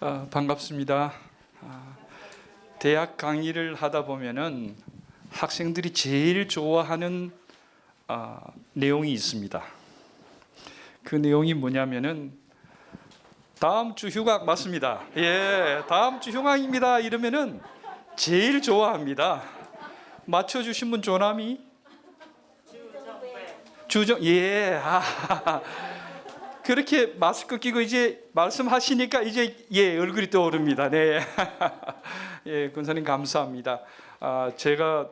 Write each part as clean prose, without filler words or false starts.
반갑습니다. 대학 강의를 하다 보면은 학생들이 제일 좋아하는 내용이 있습니다. 그 내용이 뭐냐면은 다음 주 휴가 맞습니다. 예, 다음 주 휴강입니다. 이러면은 제일 좋아합니다. 맞춰주신 분 조남이? 주정 예. 그렇게 마스크 끼고 이제 말씀하시니까 이제 얼굴이 떠오릅니다. 네. 예, 권사님 감사합니다. 제가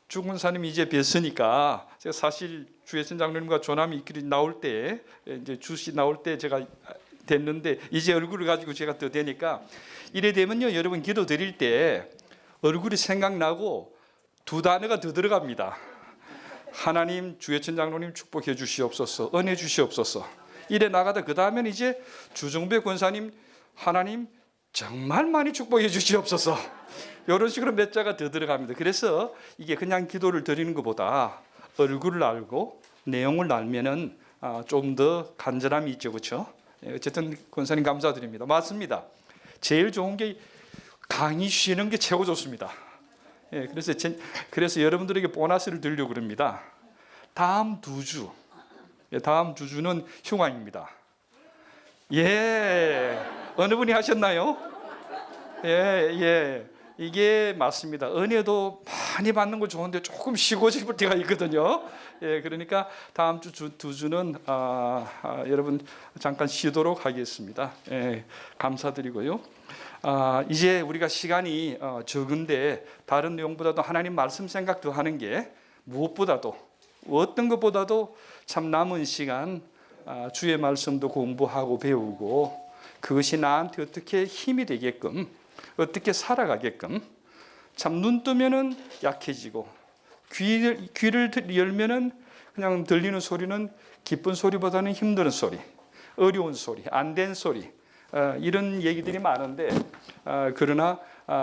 주 권사님 이제 뵀으니까 제가 사실 주혜선 장로님과 조남이끼리 나올 때 이제 주시 나올 때 제가 됐는데 이제 얼굴을 가지고 제가 더 되니까 이래 되면요, 여러분 기도 드릴 때 얼굴이 생각나고 두 단어가 더 들어갑니다. 하나님, 주혜천 장로님 축복해 주시옵소서, 은혜 주시옵소서. 이래 나가다 그 다음엔 이제 주정배 권사님, 하나님 정말 많이 축복해 주시옵소서. 이런 식으로 몇 자가 더 들어갑니다. 그래서 이게 그냥 기도를 드리는 것보다 얼굴을 알고 내용을 알면은 좀 더 간절함이 있죠, 그렇죠? 어쨌든 권사님 감사드립니다. 맞습니다. 제일 좋은 게 강의 쉬는 게 최고 좋습니다. 그래서 여러분들에게 보너스를 드리려고 그럽니다. 다음 두 주는 휴강입니다. 예, 어느 분이 하셨나요? 예, 이게 맞습니다. 은혜도 많이 받는 거 좋은데 조금 쉬고 싶을 때가 있거든요. 예, 그러니까 다음 두 주는 여러분 잠깐 쉬도록 하겠습니다. 예, 감사드리고요. 이제 우리가 시간이 적은데 다른 내용보다도 하나님 말씀 생각도 하는 게 무엇보다도 어떤 것보다도 참 남은 시간 주의 말씀도 공부하고 배우고 그것이 나한테 어떻게 힘이 되게끔 어떻게 살아가게끔 참 눈 뜨면은 약해지고 귀를 열면은 그냥 들리는 소리는 기쁜 소리보다는 힘든 소리, 어려운 소리, 안 된 소리 이런 얘기들이 많은데 그러나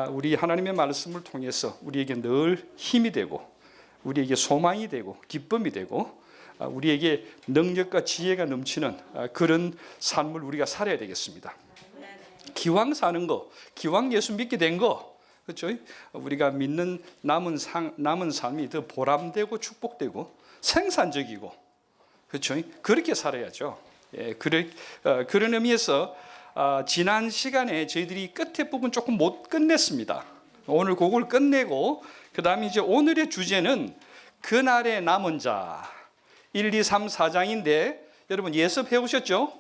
우리 하나님의 말씀을 통해서 우리에게 늘 힘이 되고 우리에게 소망이 되고 기쁨이 되고 우리에게 능력과 지혜가 넘치는 그런 삶을 우리가 살아야 되겠습니다. 기왕 사는 거, 기왕 예수 믿게 된 거, 그렇죠? 우리가 믿는 남은 삶이 더 보람되고 축복되고 생산적이고, 그렇죠? 그렇게 살아야죠. 예, 그런 의미에서 지난 시간에 저희들이 끝에 부분 조금 못 끝냈습니다. 오늘 그걸 끝내고 그 다음에 이제 오늘의 주제는 그날의 남은 자 1, 2, 3, 4장인데 여러분 예습해 오셨죠?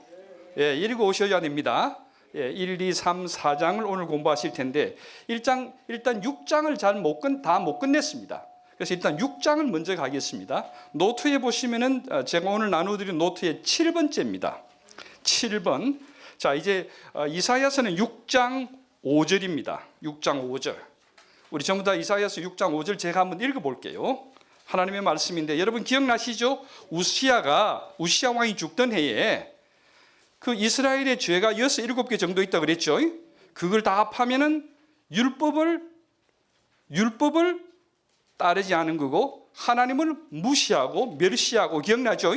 예, 읽어 오셔야 됩니다. 예, 1, 2, 3, 4장을 오늘 공부하실 텐데 일단 6장을 다 못 끝냈습니다. 그래서 일단 6장을 먼저 가겠습니다. 노트에 보시면은 제가 오늘 나눠드린 노트의 7번째입니다. 7번. 자, 이제 이사야서는 6장 5절입니다. 6장 5절. 우리 전부 다 이사야서 6장 5절 제가 한번 읽어볼게요. 하나님의 말씀인데 여러분 기억나시죠? 우시아 왕이 죽던 해에 그 이스라엘의 죄가 6, 7개 정도 있다고 그랬죠. 그걸 다 합하면은 율법을 따르지 않은 거고 하나님을 무시하고 멸시하고 기억나죠?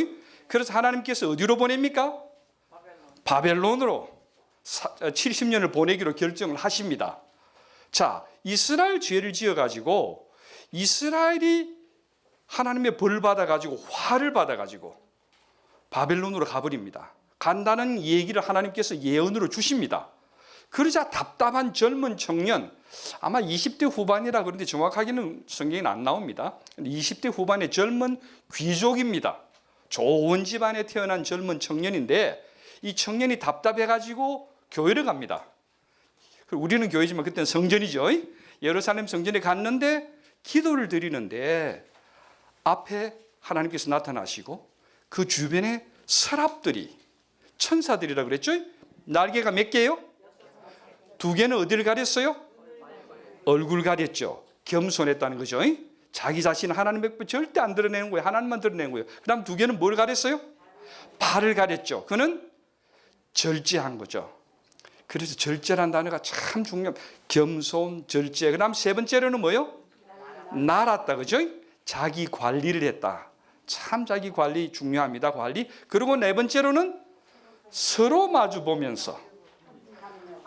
그래서 하나님께서 어디로 보냅니까? 바벨론으로 70년을 보내기로 결정을 하십니다. 자, 이스라엘 죄를 지어가지고 이스라엘이 하나님의 벌 받아가지고 화를 받아가지고 바벨론으로 가버립니다. 간다는 얘기를 하나님께서 예언으로 주십니다. 그러자 답답한 젊은 청년, 아마 20대 후반이라 그런데 정확하게는 성경에 안 나옵니다. 20대 후반의 젊은 귀족입니다. 좋은 집안에 태어난 젊은 청년인데 이 청년이 답답해가지고 교회를 갑니다. 우리는 교회지만 그때는 성전이죠. 예루살렘 성전에 갔는데 기도를 드리는데 앞에 하나님께서 나타나시고 그 주변에 서랍들이 천사들이라고 그랬죠. 날개가 몇 개예요? 2개는 어디를 가렸어요? 얼굴 가렸죠. 겸손했다는 거죠. 자기 자신은 하나님 앞에 절대 안 드러내는 거예요. 하나님만 드러내는 거예요. 그 다음 2개는 뭘 가렸어요? 발을 가렸죠. 그는 절제한 거죠. 그래서 절제라는 단어가 참 중요합니다. 겸손, 절제. 그 다음 세 번째로는 뭐예요? 날았다, 그죠? 자기 관리를 했다. 참 자기 관리 중요합니다. 관리. 그리고 네 번째로는 서로 마주 보면서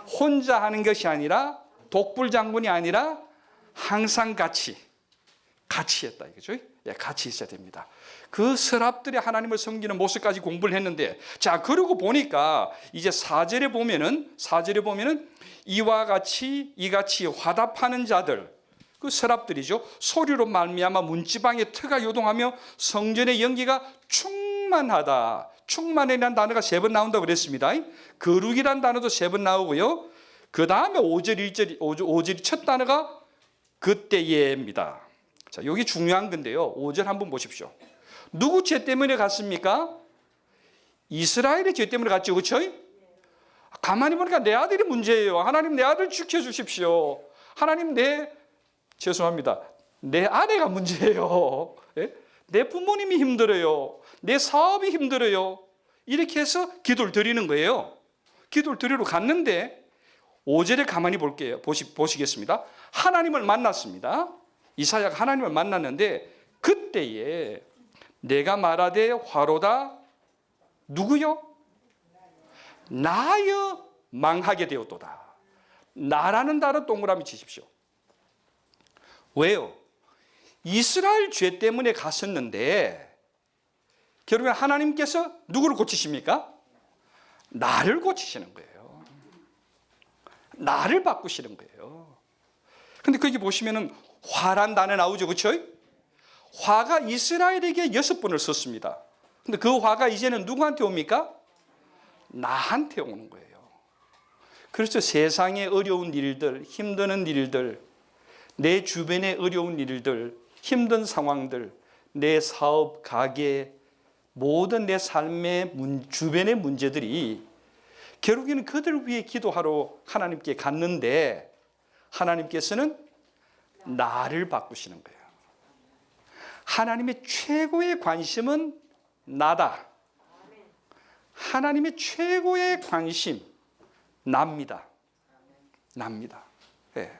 혼자 하는 것이 아니라 독불장군이 아니라 항상 같이 했다 이거죠. 예, 같이 있어야 됩니다. 그 서랍들이 하나님을 섬기는 모습까지 공부를 했는데, 자, 그러고 보니까 이제 4절에 보면은 이같이 화답하는 자들, 그 서랍들이죠. 소리로 말미암아 문지방에 터가 요동하며 성전의 연기가 충만하다. 충만이라는 단어가 3번 나온다고 그랬습니다. 거룩이라는 단어도 3번 나오고요. 그 다음에 5절이 첫 단어가 그때에입니다. 자, 여기 중요한 건데요. 5절 한번 보십시오. 누구 죄 때문에 갔습니까? 이스라엘의 죄 때문에 갔죠. 그렇죠? 가만히 보니까 내 아들이 문제예요. 하나님 내 아들 지켜주십시오. 하나님 죄송합니다. 내 아내가 문제예요. 예? 내 부모님이 힘들어요. 내 사업이 힘들어요. 이렇게 해서 기도를 드리는 거예요. 기도를 드리러 갔는데 5절에 가만히 볼게요. 보시겠습니다. 하나님을 만났습니다. 이사야가 하나님을 만났는데 그때에 내가 말하되 화로다 누구요? 나여 망하게 되었도다. 나라는 단어 동그라미 치십시오. 왜요? 이스라엘 죄 때문에 갔었는데 결국엔 하나님께서 누구를 고치십니까? 나를 고치시는 거예요. 나를 바꾸시는 거예요. 근데 거기 보시면은 화란 단어 나오죠. 그렇죠? 화가 이스라엘에게 6번을 썼습니다. 근데 그 화가 이제는 누구한테 옵니까? 나한테 오는 거예요. 그래서 세상의 어려운 일들, 힘드는 일들, 내 주변의 어려운 일들, 힘든 상황들, 내 사업, 가게, 모든 내 삶의 주변의 문제들이 결국에는 그들 위해 기도하러 하나님께 갔는데 하나님께서는 나를 바꾸시는 거예요. 하나님의 최고의 관심은 나다. 하나님의 최고의 관심 납니다. 네.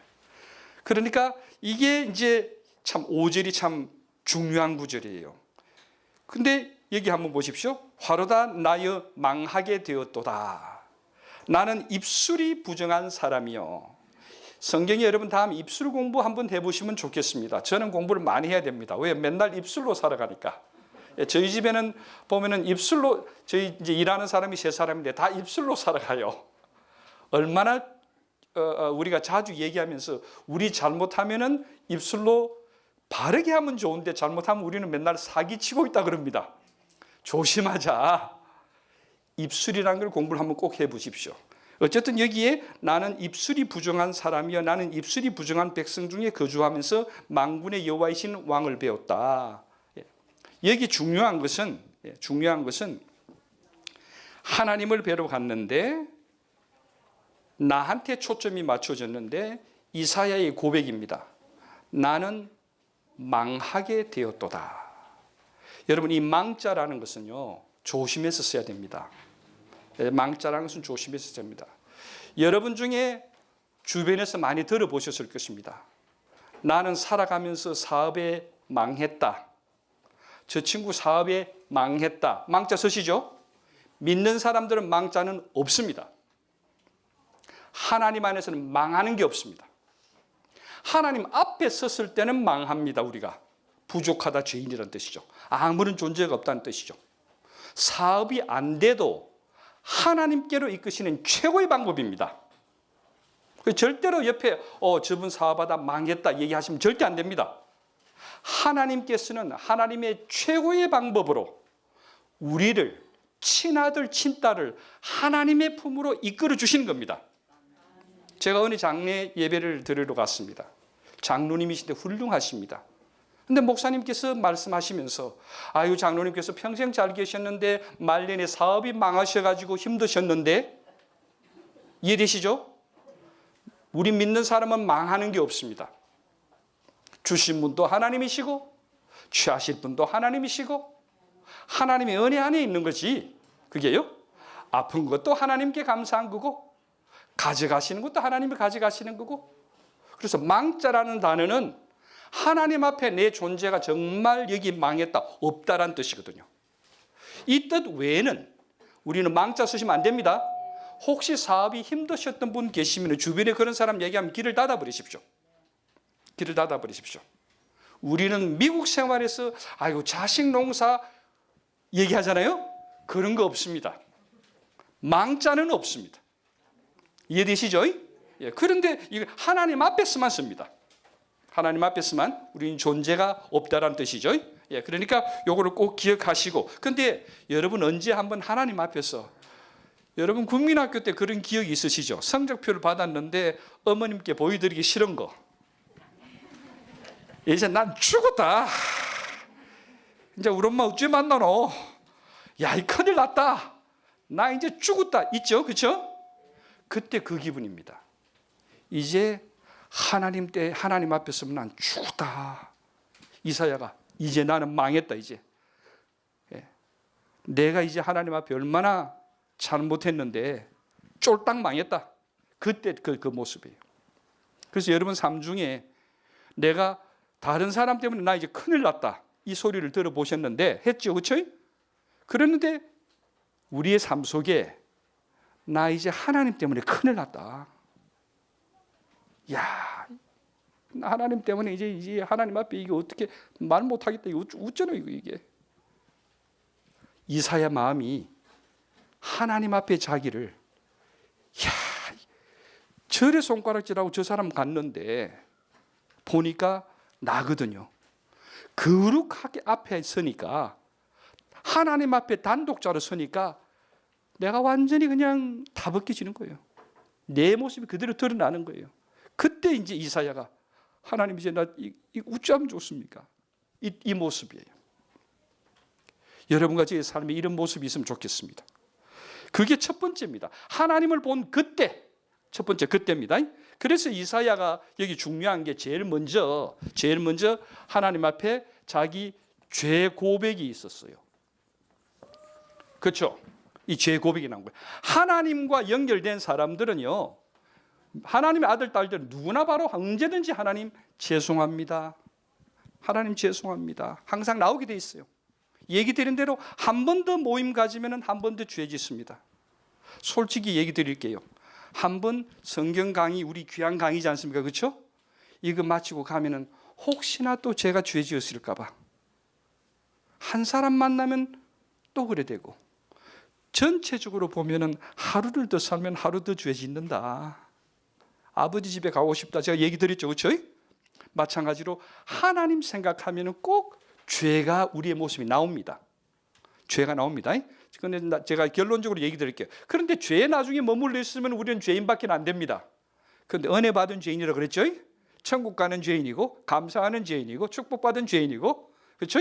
그러니까 이게 이제 참 5절이 참 중요한 구절이에요. 근데 여기 한번 보십시오. 화로다 나여 망하게 되었도다. 나는 입술이 부정한 사람이요. 성경에 여러분 다음 입술 공부 한번 해보시면 좋겠습니다. 저는 공부를 많이 해야 됩니다. 왜? 맨날 입술로 살아가니까. 저희 집에는 보면은 입술로, 저희 이제 일하는 사람이 3사람인데 다 입술로 살아가요. 얼마나 우리가 자주 얘기하면서 우리 잘못하면은 입술로 바르게 하면 좋은데 잘못하면 우리는 맨날 사기치고 있다 그럽니다. 조심하자. 입술이라는 걸 공부를 한번 꼭 해보십시오. 어쨌든 여기에 나는 입술이 부정한 사람이여 나는 입술이 부정한 백성 중에 거주하면서 만군의 여호와이신 왕을 배웠다. 여기 중요한 것은 하나님을 뵈러 갔는데 나한테 초점이 맞춰졌는데 이사야의 고백입니다. 나는 망하게 되었도다. 여러분 이 망자라는 것은요 조심해서 써야 됩니다. 망자라는 것은 조심해서 써야 됩니다. 여러분 중에 주변에서 많이 들어보셨을 것입니다. 나는 살아가면서 사업에 망했다. 저 친구 사업에 망했다. 망자 쓰시죠? 믿는 사람들은 망자는 없습니다. 하나님 안에서는 망하는 게 없습니다. 하나님 앞에 섰을 때는 망합니다. 우리가 부족하다, 죄인이라는 뜻이죠. 아무런 존재가 없다는 뜻이죠. 사업이 안 돼도 하나님께로 이끄시는 최고의 방법입니다. 절대로 옆에 저분 사업하다 망했다 얘기하시면 절대 안 됩니다. 하나님께서는 하나님의 최고의 방법으로 우리를 친아들 친딸을 하나님의 품으로 이끌어 주시는 겁니다. 제가 어느 장례 예배를 드리러 갔습니다. 장로님이신데 훌륭하십니다. 근데 목사님께서 말씀하시면서 아유 장로님께서 평생 잘 계셨는데 말년에 사업이 망하셔가지고 힘드셨는데 이해되시죠? 우리 믿는 사람은 망하는 게 없습니다. 주신 분도 하나님이시고 취하실 분도 하나님이시고 하나님의 은혜 안에 있는 거지. 그게요. 아픈 것도 하나님께 감사한 거고 가져가시는 것도 하나님이 가져가시는 거고. 그래서 망자라는 단어는 하나님 앞에 내 존재가 정말 여기 망했다, 없다라는 뜻이거든요. 이 뜻 외에는 우리는 망자 쓰시면 안 됩니다. 혹시 사업이 힘드셨던 분 계시면 주변에 그런 사람 얘기하면 길을 닫아버리십시오. 길을 닫아버리십시오. 우리는 미국 생활에서 아이고 자식 농사 얘기하잖아요. 그런 거 없습니다. 망자는 없습니다. 이해되시죠? 예, 그런데 이거 하나님 앞에서만 씁니다. 하나님 앞에서만 우리는 존재가 없다라는 뜻이죠. 예, 그러니까 요거를 꼭 기억하시고. 근데 여러분 언제 한번 하나님 앞에서 여러분 국민학교 때 그런 기억이 있으시죠? 성적표를 받았는데 어머님께 보여드리기 싫은 거. 이제 난 죽었다. 이제 우리 엄마 어찌 만나노? 야, 이 큰일 났다. 나 이제 죽었다. 있죠? 그렇죠? 그때 그 기분입니다. 이제 하나님 앞에 서면 난 죽었다. 이사야가 이제 나는 망했다. 이제 내가 이제 하나님 앞에 얼마나 잘못했는데 쫄딱 망했다. 그때 그 모습이에요. 그래서 여러분 삶 중에 내가 다른 사람 때문에 나 이제 큰일 났다. 이 소리를 들어보셨는데 했죠. 그렇죠? 그랬는데 우리의 삶 속에 나 이제 하나님 때문에 큰일 났다. 야, 하나님 때문에 이제 하나님 앞에 이게 어떻게 말 못하겠다. 이거 웃잖아요. 이게. 이사야 마음이 하나님 앞에 자기를 야, 절의 손가락질하고 저 사람 갔는데 보니까 나거든요. 거룩하게 앞에 서니까 하나님 앞에 단독자로 서니까 내가 완전히 그냥 다 벗겨지는 거예요. 내 모습이 그대로 드러나는 거예요. 그때 이제 이사야가 하나님 이제 나 어쩌면 좋습니까? 이 모습이에요. 여러분과 제 삶에 이런 모습이 있으면 좋겠습니다. 그게 첫 번째입니다. 하나님을 본 그때, 첫 번째 그때입니다. 그래서 이사야가 여기 중요한 게 제일 먼저 하나님 앞에 자기 죄 고백이 있었어요. 그렇죠? 이 죄 고백이 나온 거예요. 하나님과 연결된 사람들은요, 하나님의 아들, 딸들은 누구나 바로 언제든지 하나님 죄송합니다. 하나님 죄송합니다. 항상 나오게 돼 있어요. 얘기 드린 대로 한 번 더 모임 가지면 한 번 더 죄 짓습니다. 솔직히 얘기 드릴게요. 한 번 성경 강의, 우리 귀한 강의지 않습니까? 그렇죠? 이거 마치고 가면은 혹시나 또 제가 죄 지었을까 봐. 한 사람 만나면 또 그래 되고. 전체적으로 보면은 하루를 더 살면 하루 더 죄 짓는다. 아버지 집에 가고 싶다. 제가 얘기 드렸죠. 그렇죠? 마찬가지로 하나님 생각하면은 꼭 죄가 우리의 모습이 나옵니다. 죄가 나옵니다. 그런데 제가 결론적으로 얘기 드릴게요. 그런데 죄에 나중에 머물러 있으면 우리는 죄인밖에 안 됩니다. 그런데 은혜 받은 죄인이라고 그랬죠. 천국 가는 죄인이고 감사하는 죄인이고 축복받은 죄인이고 그렇죠?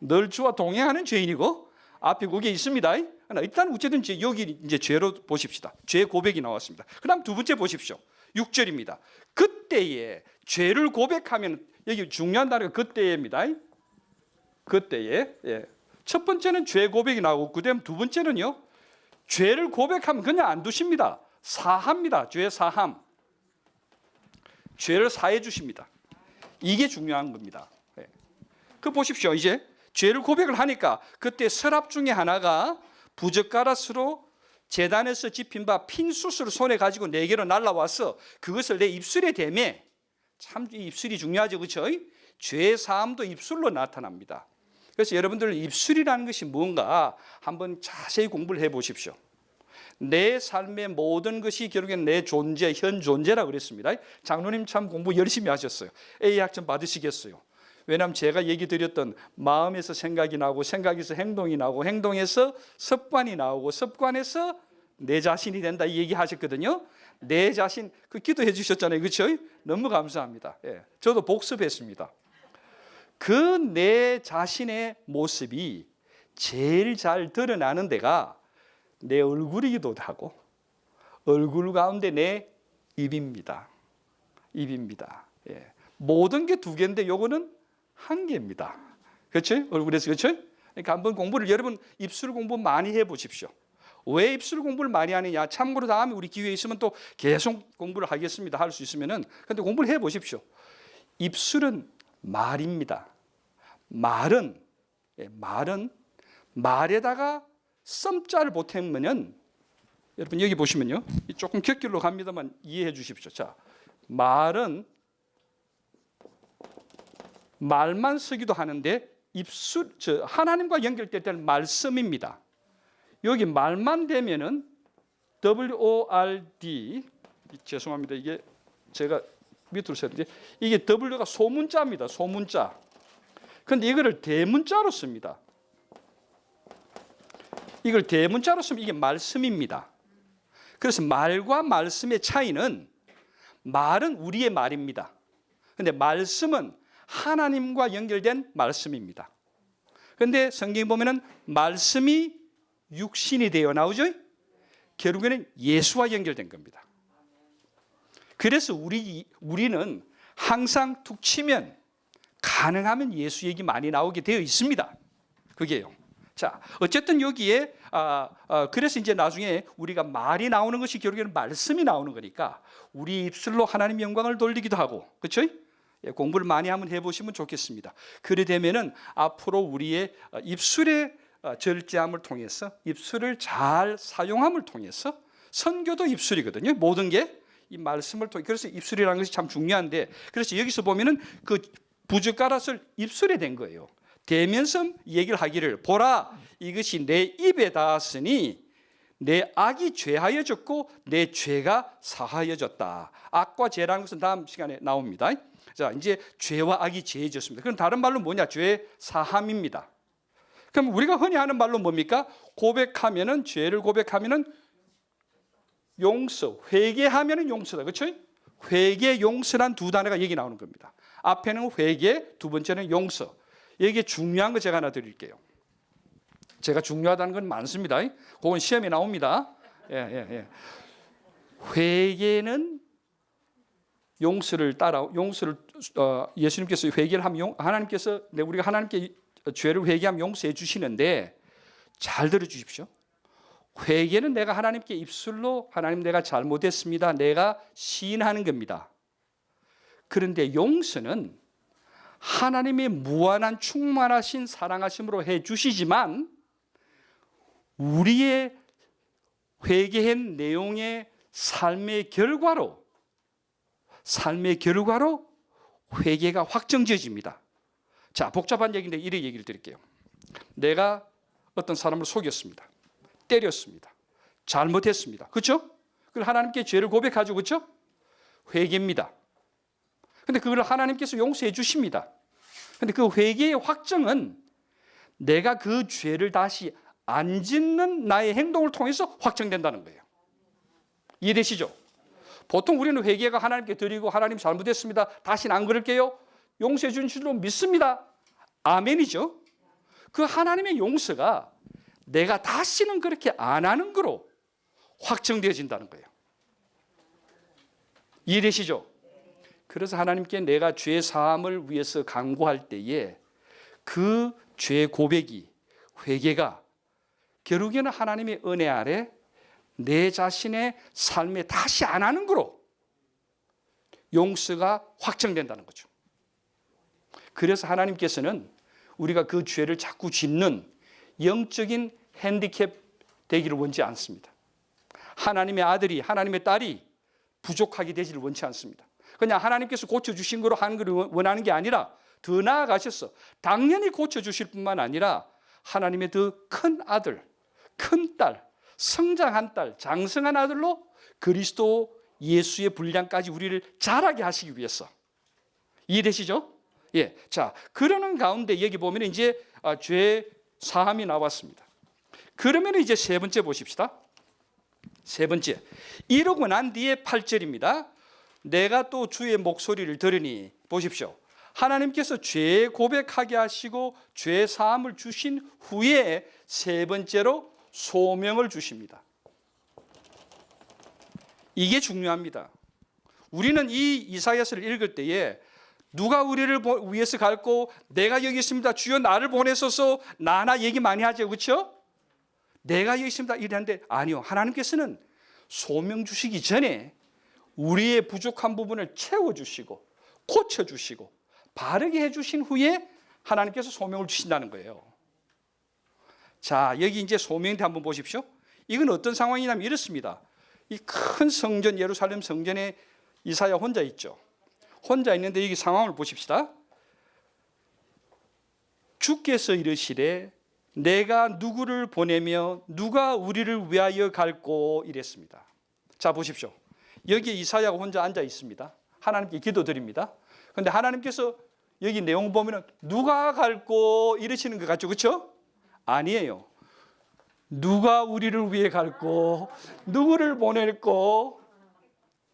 늘 주와 동행하는 죄인이고 앞에 그게 있습니다. 일단 어쨌든 여기 이제 죄로 보십시다. 죄 고백이 나왔습니다. 그다음 두 번째 보십시오. 6절입니다. 그때에 죄를 고백하면 여기 중요한 단어가 그때입니다. 그때에 첫 번째는 죄 고백이 나오고 그다음 두 번째는요. 죄를 고백하면 그냥 안 두십니다. 사합니다. 죄 사함. 죄를 사해 주십니다. 이게 중요한 겁니다. 그 보십시오. 이제 죄를 고백을 하니까 그때 서랍 중에 하나가 부젓가락으로 제단에서 집힌 바 핀수스를 손에 가지고 내게로 날라와서 그것을 내 입술에 대매. 참 입술이 중요하죠. 그렇죠? 죄 사함도 입술로 나타납니다. 그래서 여러분들 입술이라는 것이 뭔가 한번 자세히 공부를 해보십시오. 내 삶의 모든 것이 결국엔 내 존재, 현 존재라고 그랬습니다. 장로님 참 공부 열심히 하셨어요. A학점 받으시겠어요. 왜냐하면 제가 얘기 드렸던 마음에서 생각이 나고 생각에서 행동이 나고 행동에서 습관이 나오고 습관에서 내 자신이 된다 이 얘기하셨거든요. 내 자신 그 기도해 주셨잖아요. 그렇죠? 너무 감사합니다. 저도 복습했습니다. 그 내 자신의 모습이 제일 잘 드러나는 데가 내 얼굴이기도 하고 얼굴 가운데 내 입입니다. 입입니다. 모든 게 두 개인데 요거는 한 개입니다. 그렇죠? 얼굴에서 그렇죠? 그러니까 한번 공부를 여러분 입술 공부 많이 해보십시오. 왜 입술 공부를 많이 하느냐? 참고로 다음에 우리 기회에 있으면 또 계속 공부를 하겠습니다. 할 수 있으면은. 근데 공부를 해보십시오. 입술은 말입니다. 말은 말에다가 썸자를 보태면 여러분 여기 보시면요, 조금 곁길로 갑니다만 이해해 주십시오. 자, 말은 말만 쓰기도 하는데 하나님과 연결될 때는 말씀입니다. 여기 말만 되면은 WORD, 죄송합니다. 이게 제가 밑으로 썼는데 이게 W가 소문자입니다. 소문자. 그런데 이거를 대문자로 씁니다. 이걸 대문자로 쓰면 이게 말씀입니다. 그래서 말과 말씀의 차이는, 말은 우리의 말입니다. 그런데 말씀은 하나님과 연결된 말씀입니다. 그런데 성경에 보면은 말씀이 육신이 되어 나오죠. 결국에는 예수와 연결된 겁니다. 그래서 우리는 항상 툭 치면 가능하면 예수 얘기 많이 나오게 되어 있습니다. 그게요. 자, 어쨌든 여기에 그래서 이제 나중에 우리가 말이 나오는 것이 결국에는 말씀이 나오는 거니까 우리 입술로 하나님 영광을 돌리기도 하고, 그렇죠? 공부를 많이 한번 해보시면 좋겠습니다. 그래 되면은 앞으로 우리의 입술의 절제함을 통해서, 입술을 잘 사용함을 통해서, 선교도 입술이거든요. 모든 게 이 말씀을 통해. 그래서 입술이라는 것이 참 중요한데, 그래서 여기서 보면은 그 부젓가락을 입술에 댄 거예요. 대면서 얘기를 하기를, 보라, 이것이 내 입에 닿았으니 내 악이 죄하여졌고 내 죄가 사하여졌다. 악과 죄라는 것은 다음 시간에 나옵니다. 자, 이제 죄와 악이 죄해졌습니다. 그럼 다른 말로 뭐냐? 죄 사함입니다. 그럼 우리가 흔히 하는 말로 뭡니까? 고백하면은, 죄를 고백하면은 용서, 회개하면은 용서다. 그렇죠? 회개, 용서란 두 단어가 여기 나오는 겁니다. 앞에는 회개, 두 번째는 용서. 여기에 중요한 거 제가 하나 드릴게요. 제가 중요하다는 건 많습니다. 그건 시험에 나옵니다. 회개는 용서를 예수님께서 회개를 하면 하나님께서, 우리가 하나님께 죄를 회개하면 용서해 주시는데, 잘 들어 주십시오. 회개는 내가 하나님께 입술로 하나님 내가 잘못했습니다, 내가 시인하는 겁니다. 그런데 용서는 하나님의 무한한 충만하신 사랑하심으로 해 주시지만 우리의 회개한 내용의 삶의 결과로 회개가 확정지어집니다. 자, 복잡한 얘기인데 이런 얘기를 드릴게요. 내가 어떤 사람을 속였습니다. 때렸습니다. 잘못했습니다. 그렇죠? 그걸 하나님께 죄를 고백하죠. 그렇죠? 회개입니다. 근데 그걸 하나님께서 용서해 주십니다. 근데 그 회개의 확정은 내가 그 죄를 다시 안 짓는 나의 행동을 통해서 확정된다는 거예요. 이해되시죠? 보통 우리는 회개가 하나님께 드리고, 하나님 잘못했습니다, 다시는 안 그럴게요, 용서해 주신 줄로 믿습니다. 아멘이죠? 그 하나님의 용서가 내가 다시는 그렇게 안 하는 거로 확정되어진다는 거예요. 이해되시죠? 그래서 하나님께 내가 죄 사함을 위해서 간구할 때에 그 죄 고백이, 회개가 결국에는 하나님의 은혜 아래 내 자신의 삶에 다시 안 하는 거로 용서가 확정된다는 거죠. 그래서 하나님께서는 우리가 그 죄를 자꾸 짓는 영적인 핸디캡 되기를 원치 않습니다. 하나님의 아들이, 하나님의 딸이 부족하게 되지를 원치 않습니다. 그냥 하나님께서 고쳐주신 거로 하는 걸 원하는 게 아니라 더 나아가셔서 당연히 고쳐주실 뿐만 아니라 하나님의 더 큰 아들, 큰 딸, 성장한 딸, 장성한 아들로 그리스도 예수의 분량까지 우리를 자라게 하시기 위해서. 이해되시죠? 예. 자, 그러는 가운데 여기 보면 이제 죄 사함이 나왔습니다. 그러면 이제 세 번째 보십시다. 세 번째. 이러고 난 뒤에 8절입니다. 내가 또 주의 목소리를 들으니, 보십시오. 하나님께서 죄 고백하게 하시고 죄 사함을 주신 후에 세 번째로 소명을 주십니다. 이게 중요합니다. 우리는 이 이사야서를 읽을 때에 누가 우리를 위해서 갈고, 내가 여기 있습니다, 주여 나를 보내소서, 나나 얘기 많이 하죠. 그렇죠? 내가 여기 있습니다 이랬는데, 아니요, 하나님께서는 소명 주시기 전에 우리의 부족한 부분을 채워주시고 고쳐주시고 바르게 해주신 후에 하나님께서 소명을 주신다는 거예요. 자, 여기 이제 소명인데 한번 보십시오. 이건 어떤 상황이냐면 이렇습니다. 이 큰 성전, 예루살렘 성전에 이사야 혼자 있죠. 혼자 있는데 여기 상황을 보십시다. 주께서 이르시되 내가 누구를 보내며 누가 우리를 위하여 갈꼬 이랬습니다. 자, 보십시오. 여기 이사야가 혼자 앉아 있습니다. 하나님께 기도드립니다. 그런데 하나님께서 여기 내용 보면은 누가 갈꼬 이러시는 것 같죠, 그렇죠? 아니에요. 누가 우리를 위해 갈꼬, 누구를 보낼꼬,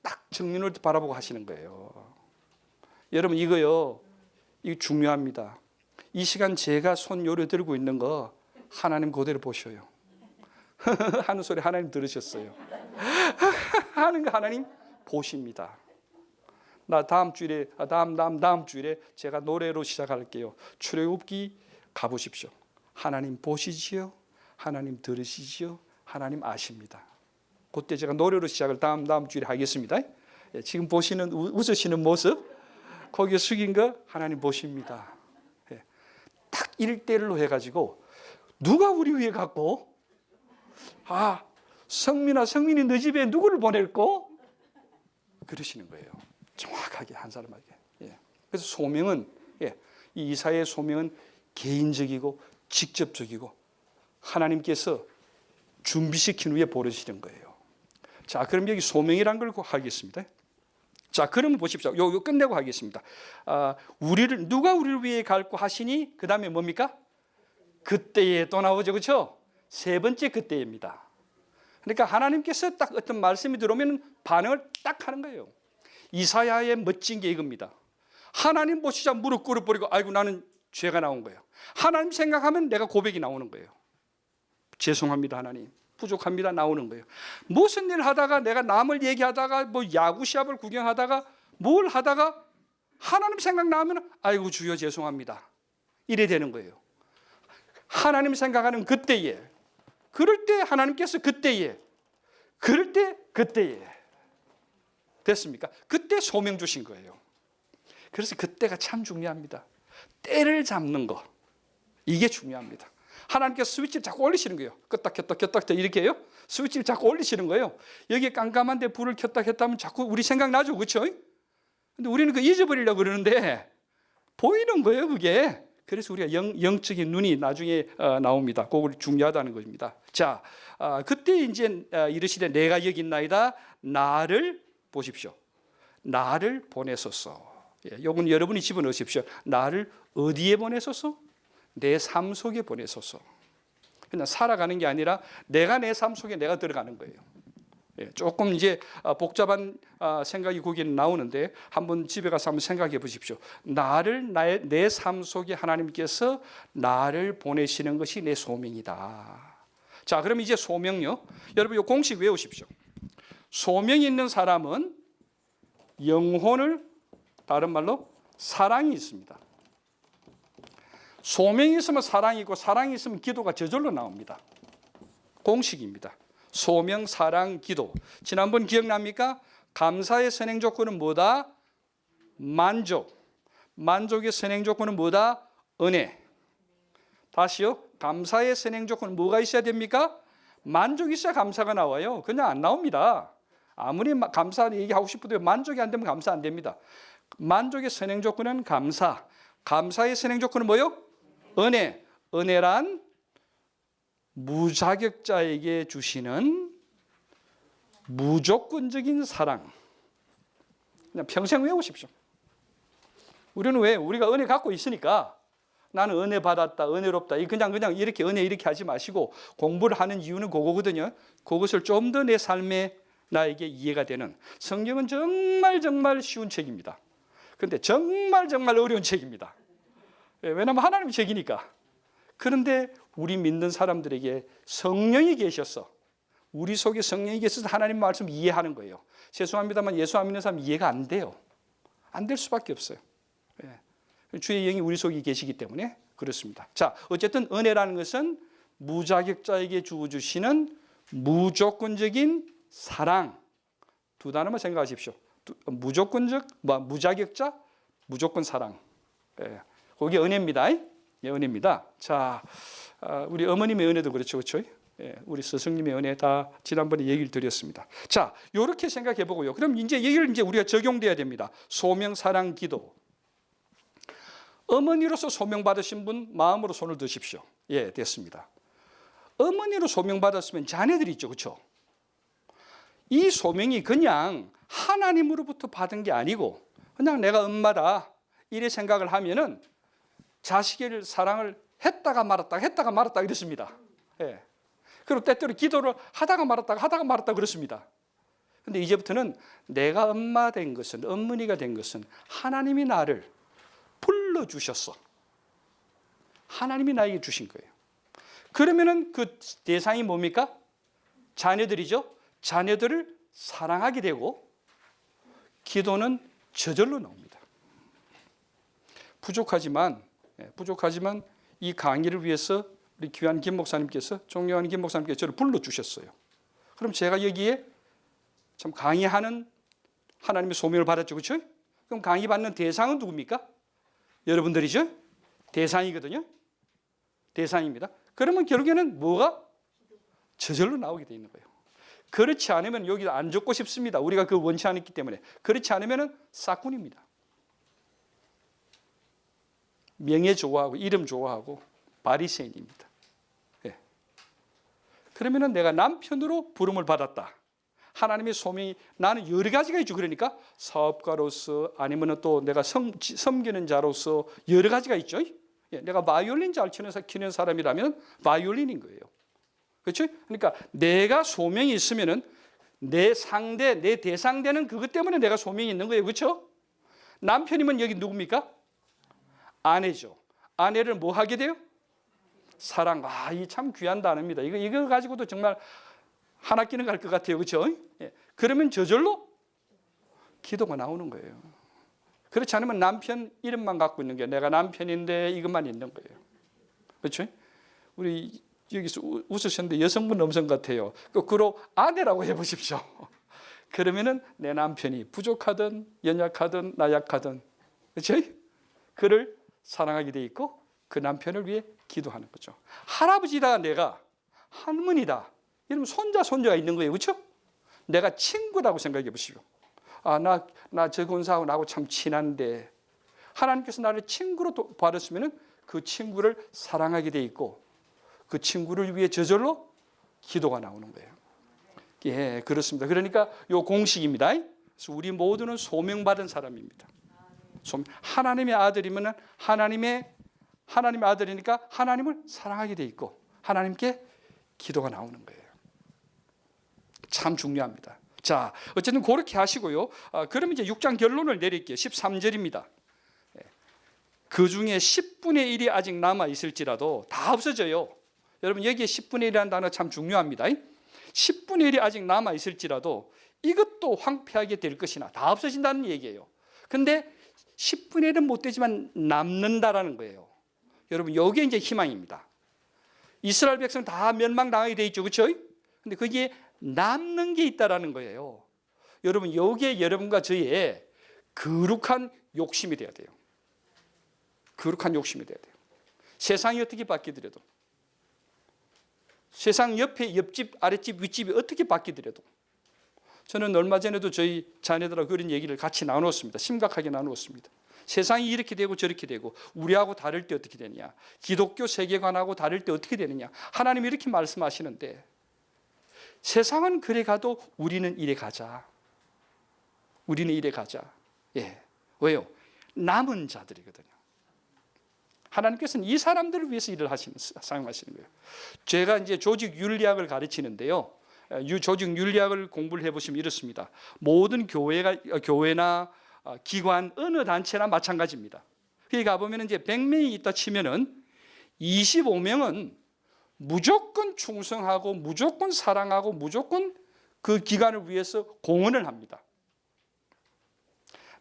딱 정면을 바라보고 하시는 거예요. 여러분 이거 중요합니다. 이 시간 제가 손 요래 들고 있는 거 하나님 그대로 보셔요. 하는 소리 하나님 들으셨어요. 하는 거 하나님 보십니다. 나 다음 주일에 제가 노래로 시작할게요. 출애굽기 가보십시오. 하나님 보시지요, 하나님 들으시지요, 하나님 아십니다. 그때 제가 노래로 시작을 다음 주일에 하겠습니다. 지금 보시는 웃으시는 모습, 거기에 숙인 거 하나님 보십니다. 딱 1대1로 해가지고 누가 우리 위해 갔고, 성민이 너 집에 누구를 보낼고, 그러시는 거예요. 정확하게 한 사람에게. 그래서 소명은, 이 이사야의 소명은 개인적이고 직접적이고 하나님께서 준비시킨 후에 보내시는 거예요. 자, 그럼 여기 소명이란 걸 하겠습니다. 자, 그러면 보십시오. 요 끝내고 하겠습니다. 누가 우리를 위해 갈고 하시니, 그 다음에 뭡니까? 그때에 또 나오죠, 그렇죠? 세 번째 그때입니다. 그러니까 하나님께서 딱 어떤 말씀이 들어오면 반응을 딱 하는 거예요. 이사야의 멋진 게 이겁니다. 하나님 보시자 무릎 꿇어버리고 아이고 나는 죄가 나온 거예요. 하나님 생각하면 내가 고백이 나오는 거예요. 죄송합니다 하나님, 부족합니다 나오는 거예요. 무슨 일 하다가 내가 남을 얘기하다가 뭐 야구 시합을 구경하다가 뭘 하다가 하나님 생각 나오면 아이고 주여 죄송합니다 이래 되는 거예요. 하나님 생각하는 그때에, 그럴 때 하나님께서 그때에, 그럴 때 그때에 됐습니까? 그때 소명 주신 거예요. 그래서 그때가 참 중요합니다. 때를 잡는 거, 이게 중요합니다. 하나님께서 스위치를 자꾸 올리시는 거예요. 껐다 켰다 켰다 켰다 이렇게 해요. 스위치를 자꾸 올리시는 거예요. 여기에 깜깜한데 불을 켰다 켰다 하면 자꾸 우리 생각나죠, 그렇죠? 근데 우리는 그 잊어버리려고 그러는데 보이는 거예요, 그게. 그래서 우리가 영적인 눈이 나중에 나옵니다. 그거 중요하다는 겁니다. 자, 그때 이제 이르시되 내가 여기 있나이다. 나를 보십시오. 나를 보내소서. 요건 여러분이 집어넣으십시오. 나를 어디에 보내소서? 내 삶 속에 보내소서. 그냥 살아가는 게 아니라 내가 내 삶 속에 내가 들어가는 거예요. 조금 이제 복잡한 생각이 거기는 나오는데 한번 집에 가서 한번 생각해 보십시오. 내 삶 속에 하나님께서 나를 보내시는 것이 내 소명이다. 자, 그럼 이제 소명요. 여러분 이 공식 외우십시오. 소명이 있는 사람은 영혼을, 다른 말로 사랑이 있습니다. 소명이 있으면 사랑이 있고 사랑이 있으면 기도가 저절로 나옵니다. 공식입니다. 소명, 사랑, 기도. 지난번 기억납니까? 감사의 선행 조건은 뭐다? 만족. 만족의 선행 조건은 뭐다? 은혜. 다시요. 감사의 선행 조건은 뭐가 있어야 됩니까? 만족이 있어야 감사가 나와요. 그냥 안 나옵니다. 아무리 감사 얘기하고 싶어도 만족이 안 되면 감사 안 됩니다. 만족의 선행 조건은 감사. 감사의 선행 조건은 뭐요? 은혜. 은혜란 무자격자에게 주시는 무조건적인 사랑. 그냥 평생 외우십시오. 우리는 왜? 우리가 은혜 갖고 있으니까 나는 은혜 받았다, 은혜롭다. 그냥 이렇게 은혜 이렇게 하지 마시고 공부를 하는 이유는 그거거든요. 그것을 좀 더 내 삶에 나에게 이해가 되는. 성경은 정말 쉬운 책입니다. 그런데 정말 어려운 책입니다. 왜냐하면 하나님의 책이니까. 그런데 우리 믿는 사람들에게 성령이 계셔서, 우리 속에 성령이 계셔서 하나님 말씀 이해하는 거예요. 죄송합니다만 예수 안 믿는 사람 이해가 안 돼요. 안 될 수밖에 없어요. 주의 영이 우리 속에 계시기 때문에 그렇습니다. 자, 어쨌든 은혜라는 것은 무자격자에게 주어주시는 무조건적인 사랑. 두 단어만 생각하십시오. 무조건적, 무자격자, 무조건 사랑. 그게 은혜입니다. 은혜입니다. 자, 우리 어머님의 은혜도 그렇죠, 그렇죠? 예, 우리 스승님의 은혜 다 지난번에 얘기를 드렸습니다. 자, 이렇게 생각해 보고요. 그럼 이제 얘기를 이제 우리가 적용돼야 됩니다. 소명, 사랑, 기도. 어머니로서 소명받으신 분 마음으로 손을 드십시오. 예, 됐습니다. 어머니로 소명받았으면 자녀들이 있죠. 그렇죠? 이 소명이 그냥 하나님으로부터 받은 게 아니고 그냥 내가 엄마다 이래 생각을 하면은 자식의 사랑을 했다가 말았다 이렇습니다. 예. 그리고 때때로 기도를 하다가 말았다 그렇습니다. 근데 이제부터는 내가 엄마 된 것은, 어머니가 된 것은 하나님이 나를 불러주셨어. 하나님이 나에게 주신 거예요. 그러면은 그 대상이 뭡니까? 자녀들이죠. 자녀들을 사랑하게 되고 기도는 저절로 나옵니다. 부족하지만 이 강의를 위해서 우리 귀한 김 목사님께서, 존경하는 김 목사님께서 저를 불러주셨어요. 그럼 제가 여기에 참 강의하는 하나님의 소명을 받았죠. 그렇죠? 그럼 강의 받는 대상은 누굽니까? 여러분들이죠. 대상이거든요. 대상입니다. 그러면 결국에는 뭐가? 저절로 나오게 돼 있는 거예요. 그렇지 않으면 여기 안 적고 싶습니다. 우리가 그 원치 않았기 때문에. 그렇지 않으면 싹군입니다. 명예 좋아하고 이름 좋아하고 바리새인입니다. 예. 그러면 내가 남편으로 부름을 받았다. 하나님의 소명이 나는 여러 가지가 있죠. 그러니까 사업가로서 아니면 또 내가 섬기는 자로서 여러 가지가 있죠. 예. 내가 바이올린 잘 치는 사람이라면 바이올린인 거예요. 그렇죠? 그러니까 내가 소명이 있으면은 내 상대, 내 대상되는 그것 때문에 내가 소명이 있는 거예요. 그렇죠? 남편이면 여기 누굽니까? 아내죠. 아내를 뭐 하게 돼요? 사랑. 아, 이 참 귀한 단어입니다. 이거 가지고도 정말 한 학기는 갈 것 같아요. 그렇죠? 예. 그러면 저절로 기도가 나오는 거예요. 그렇지 않으면 남편 이름만 갖고 있는 게 내가 남편인데 이것만 있는 거예요. 그렇죠? 우리 여기서 웃으셨는데 여성분 남성 같아요. 거꾸로 아내라고 해보십시오. 그러면은 내 남편이 부족하든 연약하든 나약하든, 그렇죠? 그를 사랑하게 돼 있고 그 남편을 위해 기도하는 거죠. 할아버지다 내가 할머니다 이러면 손자가 있는 거예요. 그렇죠? 내가 친구라고 생각해 보시오. 아, 나 저 권사하고 나하고 참 친한데 하나님께서 나를 친구로 받았으면 그 친구를 사랑하게 돼 있고 그 친구를 위해 저절로 기도가 나오는 거예요. 예, 그렇습니다. 그러니까 요 공식입니다. 그래서 우리 모두는 소명받은 사람입니다. 하나님의 아들이면 하나님의 아들이니까 하나님을 사랑하게 돼 있고 하나님께 기도가 나오는 거예요. 참 중요합니다. 자, 어쨌든 그렇게 하시고요. 그러면 이제 6장 결론을 내릴게요. 13절입니다. 그 중에 10분의 1이 아직 남아 있을지라도 다 없어져요. 여러분 여기에 10분의 1이라는 단어 참 중요합니다. 10분의 1이 아직 남아 있을지라도 이것도 황폐하게 될 것이나 다 없어진다는 얘기예요. 근데 10분의 1은 못 되지만 남는다라는 거예요. 여러분 이게 이제 희망입니다. 이스라엘 백성 다 멸망당하게 돼 있죠. 그렇죠? 근데 거기에 남는 게 있다라는 거예요. 여러분 이게 여러분과 저의 거룩한 욕심이 돼야 돼요. 거룩한 욕심이 돼야 돼요. 세상이 어떻게 바뀌더라도 세상 옆에 옆집, 아랫집, 윗집이 어떻게 바뀌더라도 저는 얼마 전에도 저희 자녀들하고 그런 얘기를 같이 나누었습니다. 심각하게 나누었습니다. 세상이 이렇게 되고 저렇게 되고 우리하고 다를 때 어떻게 되느냐, 기독교 세계관하고 다를 때 어떻게 되느냐, 하나님이 이렇게 말씀하시는데 세상은 그래 가도 우리는 이래 가자. 우리는 이래 가자. 예. 왜요? 남은 자들이거든요. 하나님께서는 이 사람들을 위해서 일을 사용하시는 거예요. 제가 이제 조직 윤리학을 가르치는데요. 조직 윤리학을 공부를 해보시면 이렇습니다. 모든 교회나 기관, 어느 단체나 마찬가지입니다. 거기 가보면 이제 100명이 있다 치면은 25명은 무조건 충성하고 무조건 사랑하고 무조건 그 기관을 위해서 공헌을 합니다.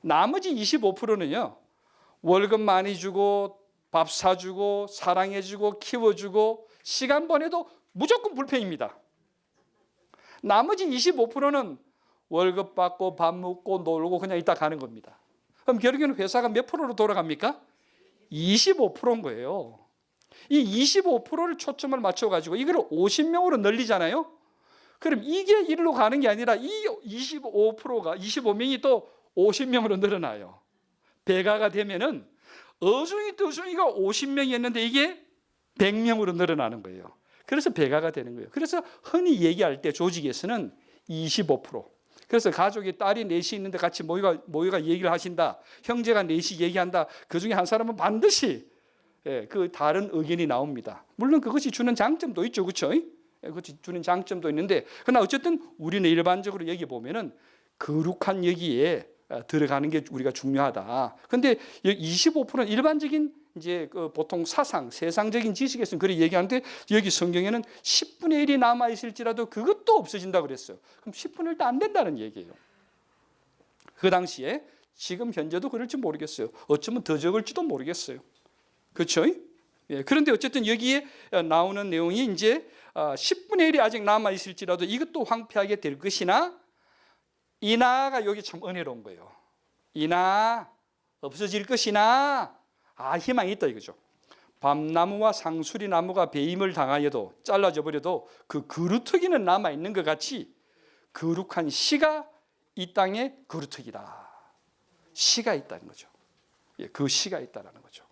나머지 25%는요. 월급 많이 주고 밥 사주고 사랑해주고 키워주고 시간 보내도 무조건 불평입니다. 나머지 25%는 월급 받고 밥 먹고 놀고 그냥 이따 가는 겁니다. 그럼 결국에는 회사가 몇 프로로 돌아갑니까? 25%인 거예요. 이 25%를 초점을 맞춰가지고 이걸 50명으로 늘리잖아요. 그럼 이게 일로 가는 게 아니라 이 25%가 25명이 또 50명으로 늘어나요. 배가가 되면은 어중이 떠중이가 50명이었는데 이게 100명으로 늘어나는 거예요. 그래서 배가가 되는 거예요. 그래서 흔히 얘기할 때 조직에서는 25%. 그래서 가족이 딸이 넷이 있는데 같이 모여가 얘기를 하신다. 형제가 넷이 얘기한다. 그중에 한 사람은 반드시 그 다른 의견이 나옵니다. 물론 그것이 주는 장점도 있죠. 그렇죠? 그것이 주는 장점도 있는데 그러나 어쨌든 우리는 일반적으로 여기 보면은 거룩한 여기에 들어가는 게 우리가 중요하다. 근데 25%는 일반적인 이제 그 보통 사상, 세상적인 지식에서는 그렇게 얘기하는데 여기 성경에는 10분의 1이 남아 있을지라도 그것도 없어진다 그랬어요. 그럼 10분의 1도 안 된다는 얘기예요. 그 당시에 지금 현재도 그럴지 모르겠어요. 어쩌면 더 적을지도 모르겠어요. 그렇죠? 그런데 어쨌든 여기에 나오는 내용이 이제 10분의 1이 아직 남아 있을지라도 이것도 황폐하게 될 것이나 이나가 여기 참 은혜로운 거예요. 이나 없어질 것이나 희망이 있다 이거죠. 밤나무와 상수리 나무가 배임을 당하여도 잘라져 버려도 그 그루터기는 남아 있는 것 같이 거룩한 씨가 이 땅에 그루터기다. 씨가 있다는 거죠. 그 씨가 있다라는 거죠.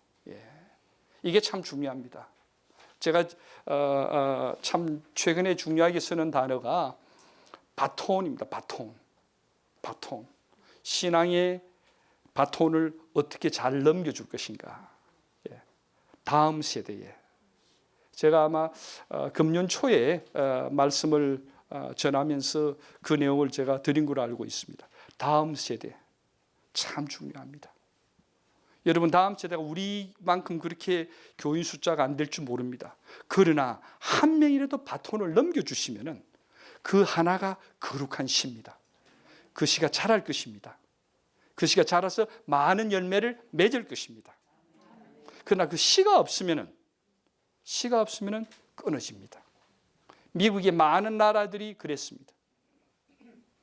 이게 참 중요합니다. 제가 참 최근에 중요하게 쓰는 단어가 바톤입니다. 바톤. 신앙의 바톤을 어떻게 잘 넘겨줄 것인가. 다음 세대에. 제가 아마 금년 초에 말씀을 전하면서 그 내용을 제가 드린 걸로 알고 있습니다. 다음 세대 참 중요합니다. 여러분 다음 세대가 우리만큼 그렇게 교인 숫자가 안 될 줄 모릅니다. 그러나 한 명이라도 바톤을 넘겨주시면 그 하나가 거룩한 씨입니다. 그 씨가 자랄 것입니다. 그 씨가 자라서 많은 열매를 맺을 것입니다. 그러나 그 씨가 없으면은 끊어집니다. 미국의 많은 나라들이 그랬습니다.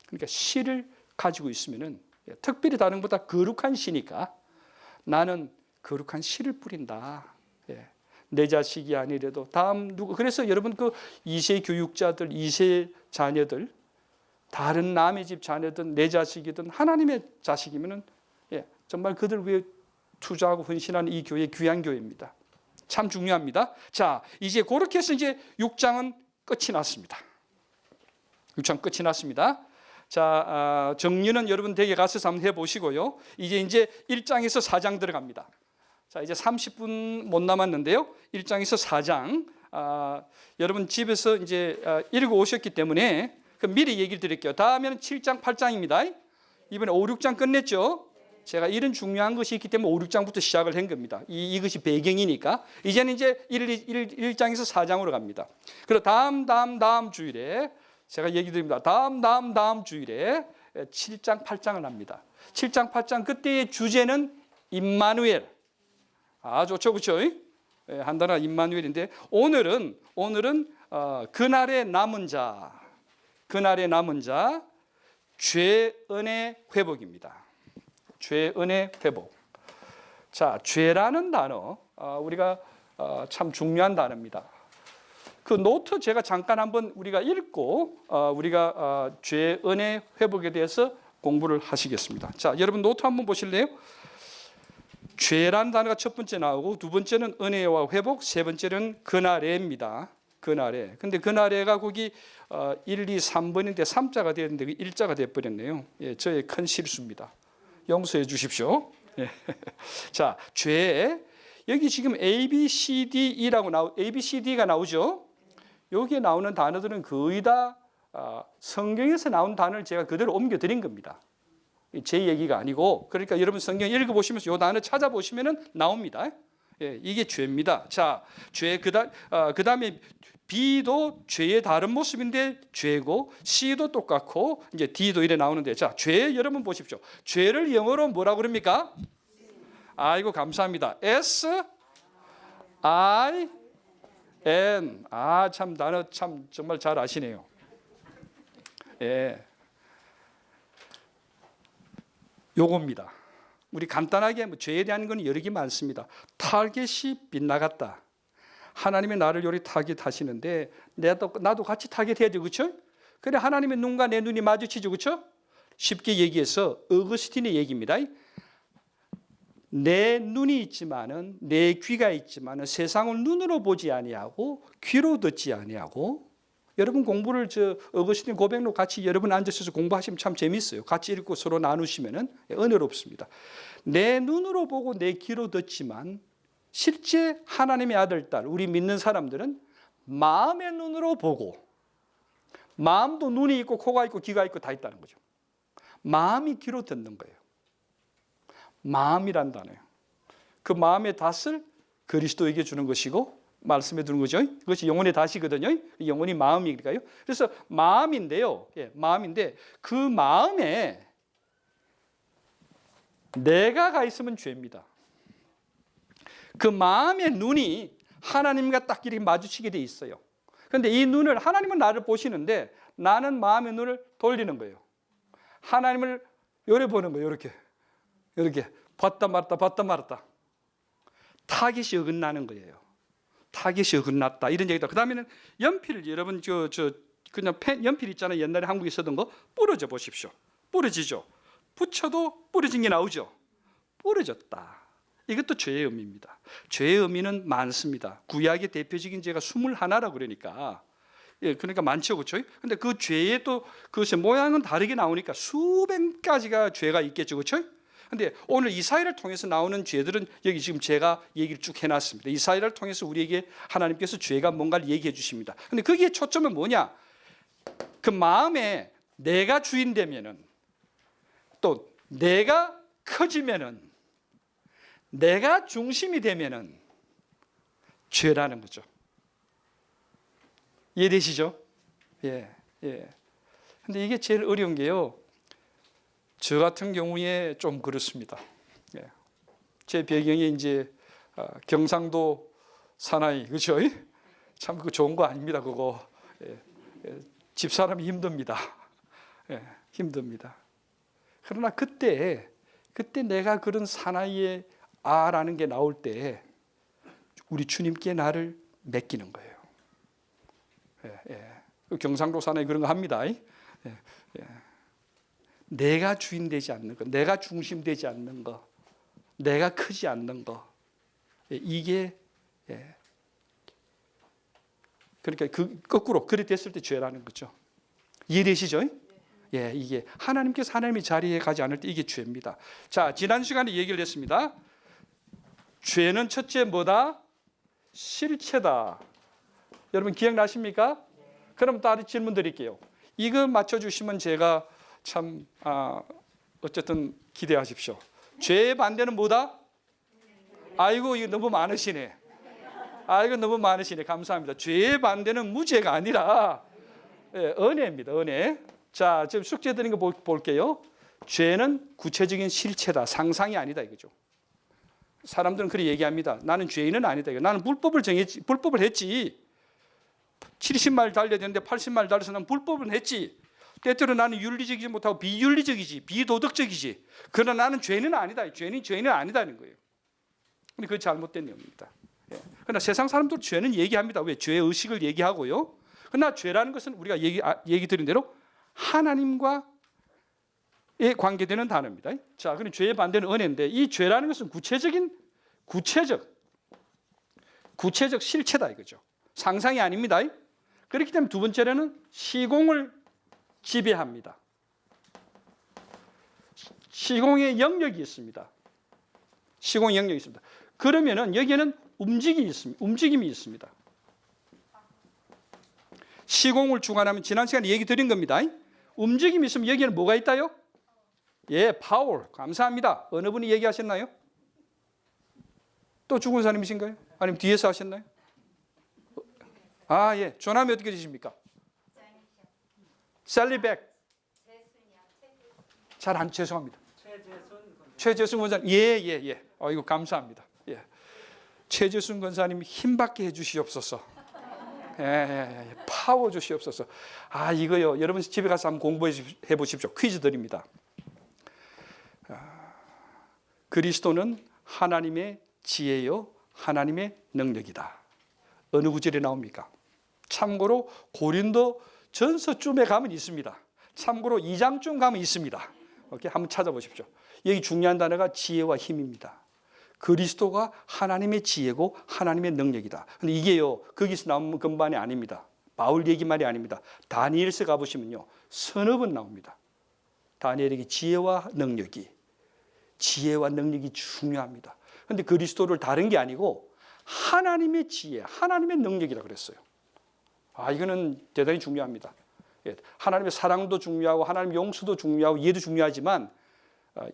그러니까 씨를 가지고 있으면은 특별히 다른 것보다 거룩한 씨니까 나는 거룩한 씨를 뿌린다. 내 자식이 아니래도 다음 누구. 그래서 여러분 그 2세 교육자들, 2세 자녀들, 다른 남의 집 자녀든 내 자식이든 하나님의 자식이면은 정말 그들 위해 투자하고 헌신하는 이 교회 귀한 교회입니다. 참 중요합니다. 자, 이제 그렇게 해서 이제 6장은 끝이 났습니다. 6장 끝이 났습니다. 자, 정리는 여러분 댁에 가서 한번 해보시고요. 이제 1장에서 4장 들어갑니다. 자, 이제 30분 못 남았는데요. 1장에서 4장. 여러분 집에서 이제 읽어 오셨기 때문에 미리 얘기를 드릴게요. 다음에는 7장, 8장입니다. 이번에 5, 6장 끝냈죠. 제가 이런 중요한 것이 있기 때문에 5, 6장부터 시작을 한 겁니다. 이것이 배경이니까. 이제는 이제 1장에서 4장으로 갑니다. 그리고 다음 주일에 제가 얘기 드립니다. 다음 주일에 7장, 8장을 합니다. 7장, 8장 그때의 주제는 임마누엘. 좋죠, 그렇죠? 한 단어가 임마누엘인데 오늘은 그날의 남은 자, 죄은의 회복입니다. 죄은의 회복. 자, 죄라는 단어 우리가 참 중요한 단어입니다. 그 노트 제가 잠깐 한번 우리가 읽고 우리가 죄은의 회복에 대해서 공부를 하시겠습니다. 자, 여러분 노트 한번 보실래요? 죄라는 단어가 첫 번째 나오고 두 번째는 은혜와 회복, 세 번째는 그날에입니다. 그날에. 근데 그날에가 거기 1, 2, 3번인데 3자가 되었는데 1자가 되어버렸네요. 저의 큰 실수입니다. 용서해 주십시오. 자, 죄. 여기 지금 A, B, C, D, E라고 A, B, C, D가 나오죠. 여기에 나오는 단어들은 거의 다 성경에서 나온 단어를 제가 그대로 옮겨드린 겁니다. 제 얘기가 아니고. 그러니까 여러분 성경 읽어보시면서 이 단어 찾아보시면 나옵니다. 이게 죄입니다. 자, 죄 그 다음에 B도 죄의 다른 모습인데 죄고, C도 똑같고, 이제 D도 이래 나오는데, 자, 죄 여러분 보십시오. 죄를 영어로 뭐라고 그럽니까? 아이고 감사합니다. S I N. 참 단어 참 정말 잘 아시네요. 요겁니다. 우리 간단하게 죄에 대한 건 여러 개 많습니다. 타겟이 빗나갔다. 하나님의 나를 요리 타깃하시는데 나도 같이 타깃해야죠. 그렇죠? 그래 하나님의 눈과 내 눈이 마주치죠. 그렇죠? 쉽게 얘기해서 어거스틴의 얘기입니다. 내 눈이 있지만은 내 귀가 있지만은 세상을 눈으로 보지 아니하고 귀로 듣지 아니하고. 여러분 공부를 어거스틴 고백록 같이 여러분 앉으셔서 공부하시면 참 재밌어요. 같이 읽고 서로 나누시면은 은혜롭습니다. 내 눈으로 보고 내 귀로 듣지만 실제 하나님의 아들, 딸, 우리 믿는 사람들은 마음의 눈으로 보고, 마음도 눈이 있고 코가 있고 귀가 있고 다 있다는 거죠. 마음이 귀로 듣는 거예요. 마음이란 단어예요. 그 마음의 닷을 그리스도에게 주는 것이고 말씀해 두는 거죠. 그것이 영혼의 닷이거든요. 영혼이 마음이니까요. 그래서 마음인데요. 예, 마음인데 그 마음에 내가가 있으면 죄입니다. 그 마음의 눈이 하나님과 딱 이렇게 마주치게 돼 있어요. 그런데 이 눈을 하나님은 나를 보시는데 나는 마음의 눈을 돌리는 거예요. 하나님을 요래 보는 거예요. 이렇게 봤다 말았다. 타깃이 어긋나는 거예요. 타깃이 어긋났다 이런 얘기다. 그 다음에는 연필 여러분 그냥 연필 있잖아요. 옛날에 한국에 쓰던 거 부러져 보십시오. 부러지죠. 붙여도 부러진 게 나오죠. 부러졌다. 이것도 죄의 의미입니다. 죄의 의미는 많습니다. 구약의 대표적인 죄가 21라고 그러니까. 예, 그러니까 많죠. 그렇죠? 근데 그 죄의 또 그것의 모양은 다르게 나오니까 수백 가지가 죄가 있겠죠. 그렇죠? 근데 오늘 이사야를 통해서 나오는 죄들은 여기 지금 제가 얘기를 쭉 해놨습니다. 이사야를 통해서 우리에게 하나님께서 죄가 뭔가를 얘기해 주십니다. 근데 거기에 초점은 뭐냐? 그 마음에 내가 주인 되면은 또 내가 커지면은 내가 중심이 되면은 죄라는 거죠. 이해되시죠? 예. 근데 이게 제일 어려운 게요. 저 같은 경우에 좀 그렇습니다. 예. 제 배경이 이제 경상도 사나이, 그렇죠? 참 그거 좋은 거 아닙니다. 그거 집사람이 힘듭니다. 힘듭니다. 그러나 그때 내가 그런 사나이의 아라는 게 나올 때 우리 주님께 나를 맡기는 거예요. 경상도 사나이 그런 거 합니다. 내가 주인 되지 않는 것, 내가 중심 되지 않는 것, 내가 크지 않는 것, 이게 그러니까 거꾸로 그리 됐을 때 죄라는 거죠. 이해되시죠? 예, 이게 하나님께서 하나님의 자리에 가지 않을 때 이게 죄입니다. 자, 지난 시간에 얘기를 했습니다. 죄는 첫째 뭐다? 실체다. 여러분 기억나십니까? 그럼 다른 질문 드릴게요. 이거 맞춰주시면 제가 참 어쨌든 기대하십시오. 죄의 반대는 뭐다? 아이고 이거 너무 많으시네. 너무 많으시네. 감사합니다. 죄의 반대는 무죄가 아니라 은혜입니다. 은혜. 자, 지금 숙제 드린 거 볼게요. 죄는 구체적인 실체다. 상상이 아니다 이거죠. 사람들은 그렇게 얘기합니다. 나는 죄인은 아니다. 나는 불법을 했지. 70마일 달려야 되는데 80마일 달려서 나는 불법은 했지. 때때로 나는 윤리적이지 못하고 비윤리적이지, 비도덕적이지. 그러나 나는 죄인은 아니다. 죄인은 아니다는 거예요. 근데 그게 잘못된 내용입니다. 그러나 세상 사람들 죄는 얘기합니다. 왜? 죄의 의식을 얘기하고요. 그러나 죄라는 것은 우리가 얘기 드린 대로 하나님과의 관계되는 단어입니다. 자, 그럼 죄의 반대는 은혜인데 이 죄라는 것은 구체적 실체다 이거죠. 상상이 아닙니다. 그렇기 때문에 두 번째로는 시공을 지배합니다. 시공의 영역이 있습니다. 시공의 영역이 있습니다. 그러면은 여기에는 움직임이 있습니다. 시공을 주관하면 지난 시간에 얘기 드린 겁니다. 움직임이 있으면 여기에는 뭐가 있다요? 예, 파워. 감사합니다. 어느 분이 얘기하셨나요? 또 죽은 사람이신가요? 아니면 뒤에서 하셨나요? 예. 조남이 어떻게 되십니까? 셀리백. 죄송합니다. 최재순 권사님. 예. 이거 감사합니다. 예. 최재순 권사님 힘받게 해주시옵소서. 예. 파워 주시옵소서. 이거요. 여러분 집에 가서 한번 공부해 보십시오. 퀴즈 드립니다. 그리스도는 하나님의 지혜요, 하나님의 능력이다. 어느 구절에 나옵니까? 참고로 고린도 전서쯤에 가면 있습니다. 참고로 2장쯤 가면 있습니다. 오케이? 한번 찾아보십시오. 여기 중요한 단어가 지혜와 힘입니다. 그리스도가 하나님의 지혜고 하나님의 능력이다. 근데 이게요, 거기서 나오는 것만이 아닙니다. 바울 얘기만이 아닙니다. 다니엘서 가보시면요, 서너 번 나옵니다. 다니엘에게 지혜와 능력이 중요합니다. 근데 그리스도를 다른 게 아니고 하나님의 지혜, 하나님의 능력이라 그랬어요. 이거는 대단히 중요합니다. 하나님의 사랑도 중요하고 하나님의 용서도 중요하고 이해도 중요하지만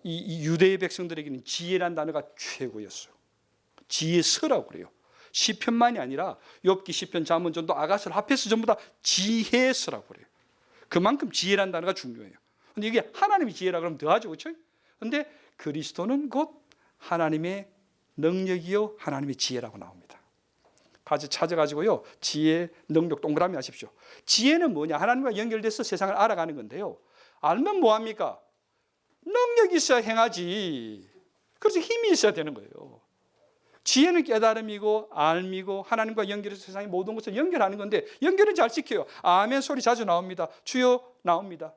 이 유대의 백성들에게는 지혜란 단어가 최고였어요. 지혜서라고 그래요. 시편만이 아니라 욥기, 시편, 잠언, 전도, 아가서, 합해서 전부 다 지혜서라고 그래요. 그만큼 지혜란 단어가 중요해요. 근데 이게 하나님의 지혜라 그러면 더하죠, 그렇죠? 근데 그리스도는 곧 하나님의 능력이요 하나님의 지혜라고 나옵니다. 같이 찾아가지고요, 지혜, 능력 동그라미 하십시오. 지혜는 뭐냐? 하나님과 연결돼서 세상을 알아가는 건데요. 알면 뭐합니까? 능력이 있어야 행하지. 그래서 힘이 있어야 되는 거예요. 지혜는 깨달음이고 알미고 하나님과 연결해서 세상의 모든 것을 연결하는 건데 연결은 잘 지켜요. 아멘 소리 자주 나옵니다. 주여 나옵니다.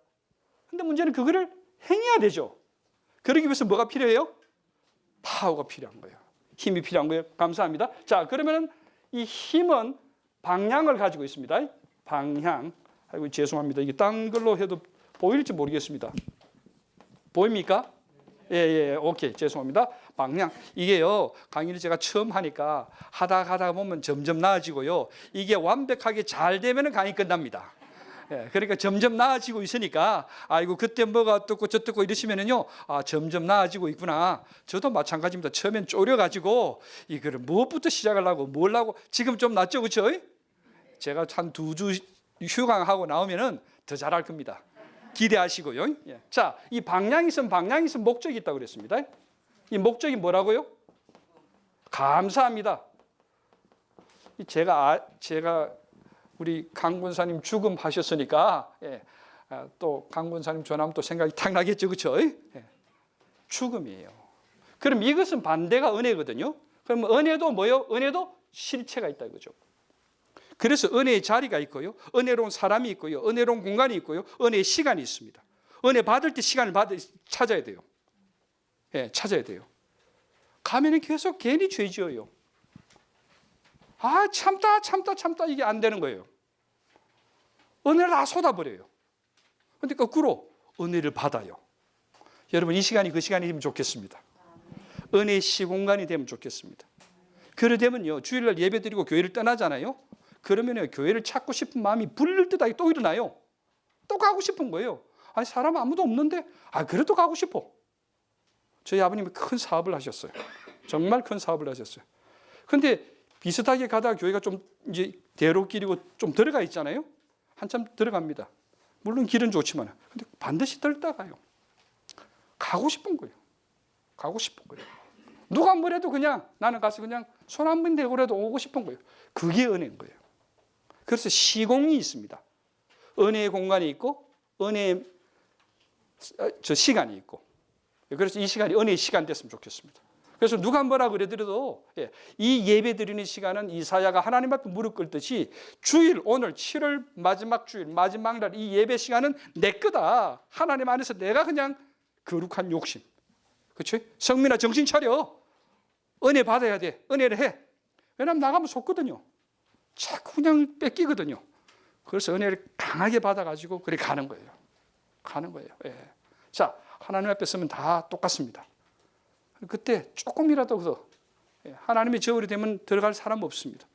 근데 문제는 그거를 행해야 되죠. 그러기 위해서 뭐가 필요해요? 파워가 필요한 거예요. 힘이 필요한 거예요. 감사합니다. 자, 그러면은 이 힘은 방향을 가지고 있습니다. 방향. 아이고 죄송합니다. 이게 딴 걸로 해도 보일지 모르겠습니다. 보입니까? 예, 오케이. 죄송합니다. 방향. 이게요, 강의를 제가 처음 하니까 하다 보면 점점 나아지고요. 이게 완벽하게 잘 되면 강의 끝납니다. 그러니까 점점 나아지고 있으니까 아이고 그때 뭐가 어떻고 저떻고 이러시면은요, 점점 나아지고 있구나. 저도 마찬가지입니다. 처음엔 쫄여가지고 이거를 무엇부터 시작하려고 뭘 하고 지금 좀 낫죠, 그렇죠? 제가 한 2주 휴강하고 나오면은 더 잘할 겁니다. 기대하시고요. 자, 이 방향이 있으면 목적이 있다고 그랬습니다. 이 목적이 뭐라고요? 감사합니다. 제가 우리 강 권사님 죽음하셨으니까 또 강 권사님 전하면 또 생각이 탁 나겠죠, 그렇죠? 죽음이에요. 그럼 이것은 반대가 은혜거든요. 그럼 은혜도 뭐요? 은혜도 실체가 있다 이거죠. 그래서 은혜의 자리가 있고요, 은혜로운 사람이 있고요, 은혜로운 공간이 있고요, 은혜의 시간이 있습니다. 은혜 받을 때 시간을 찾아야 돼요. 찾아야 돼요. 가면은 계속 괜히 죄 지어요. 참다 이게 안 되는 거예요. 은혜를 다 쏟아버려요. 그런데 거꾸로 은혜를 받아요. 여러분 이 시간이 그 시간이 되면 좋겠습니다. 은혜의 시공간이 되면 좋겠습니다. 그러되면요, 주일날 예배드리고 교회를 떠나잖아요. 그러면요, 교회를 찾고 싶은 마음이 불릴 듯하게 또 일어나요. 또 가고 싶은 거예요. 사람 아무도 없는데 그래도 가고 싶어. 저희 아버님이 큰 사업을 하셨어요. 정말 큰 사업을 하셨어요. 근데 비슷하게 가다가 교회가 좀 이제 대로길이고 좀 들어가 있잖아요. 한참 들어갑니다. 물론 길은 좋지만 근데 반드시 들다가요, 가고 싶은 거예요. 가고 싶은 거예요. 누가 뭐래도 그냥 나는 가서 그냥 손 한 번 대고라도 오고 싶은 거예요. 그게 은혜인 거예요. 그래서 시공이 있습니다. 은혜의 공간이 있고 은혜의 시간이 있고. 그래서 이 시간이 은혜의 시간 됐으면 좋겠습니다. 그래서 누가 뭐라 그래도 이 예배 드리는 시간은 이사야가 하나님 앞에 무릎 꿇듯이 주일, 오늘 7월 마지막 주일, 마지막 날 이 예배 시간은 내 거다. 하나님 안에서 내가 그냥 거룩한 욕심. 그렇죠? 성민아 정신 차려. 은혜 받아야 돼. 은혜를 해. 왜냐하면 나가면 속거든요. 자꾸 그냥 뺏기거든요. 그래서 은혜를 강하게 받아가지고 그래 가는 거예요. 가는 거예요. 자, 하나님 앞에 서면 다 똑같습니다. 그때 조금이라도 더 하나님의 저울이 되면 들어갈 사람 없습니다.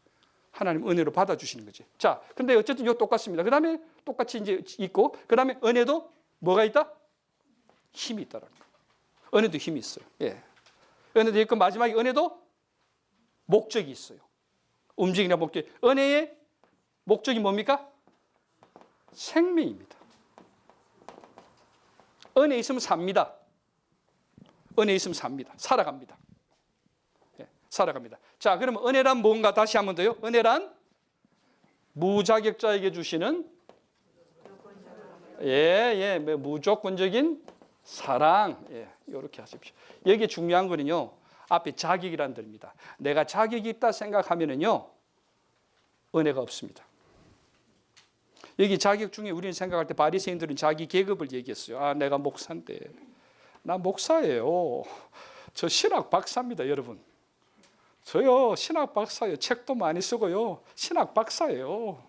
하나님 은혜로 받아주시는 거지. 자, 근데 어쨌든 이거 똑같습니다. 그 다음에 똑같이 이제 있고, 그 다음에 은혜도 뭐가 있다? 힘이 있다라는 거예요. 은혜도 힘이 있어요. 은혜도 있고, 마지막에 은혜도 목적이 있어요. 움직이는 목적. 은혜의 목적이 뭡니까? 생명입니다. 은혜 있으면 삽니다. 은혜 있으면 삽니다. 살아갑니다. 살아갑니다. 자, 그러면 은혜란 뭔가 다시 한번 더요. 은혜란 무자격자에게 주시는 무조건적인 사랑. 이렇게 하십시오. 여기 중요한 거는요, 앞에 자격이란 뜻입니다. 내가 자격이 있다 생각하면은요, 은혜가 없습니다. 여기 자격 중에 우리는 생각할 때 바리새인들은 자기 계급을 얘기했어요. 아, 내가 목사인데. 나 목사예요. 저 신학 박사입니다, 여러분. 저요, 신학 박사예요. 책도 많이 쓰고요. 신학 박사예요.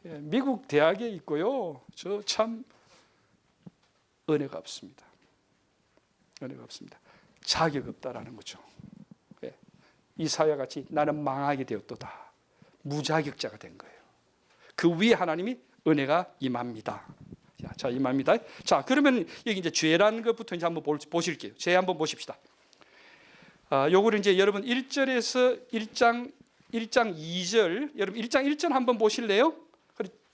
예, 미국 대학에 있고요. 저 참 은혜가 없습니다. 은혜가 없습니다. 자격 없다라는 거죠. 예, 이사야 같이 나는 망하게 되었도다. 무자격자가 된 거예요. 그 위에 하나님이 은혜가 임합니다. 자, 임합니다. 자, 그러면 여기 이제 죄라는 것부터 이제 한번 보실게요. 죄 한번 보십시다. 요거를 이제 여러분 1절에서 1장 2절, 여러분 1장 1절 한번 보실래요?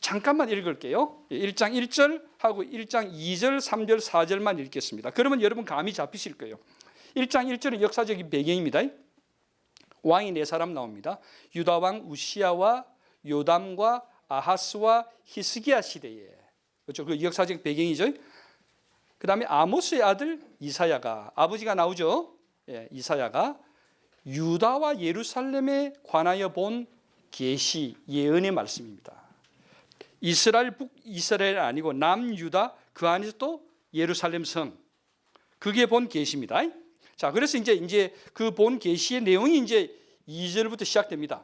잠깐만 읽을게요. 1장 1절 하고 1장 2절, 3절, 4절만 읽겠습니다. 그러면 여러분 감이 잡히실 거예요. 1장 1절은 역사적인 배경입니다. 왕이 네 사람 나옵니다. 유다 왕 우시야와 요담과 아하스와 히스기야 시대에, 그렇죠? 그 역사적 배경이죠. 그 다음에 아모스의 아들 이사야가, 아버지가 나오죠. 예, 이사야가 유다와 예루살렘에 관하여 본 계시 예언의 말씀입니다. 이스라엘 아니고 남유다 그 안에서 또 예루살렘 성, 그게 본 계시입니다. 자, 그래서 이제 그 본 계시의 내용이 이제 2절부터 시작됩니다.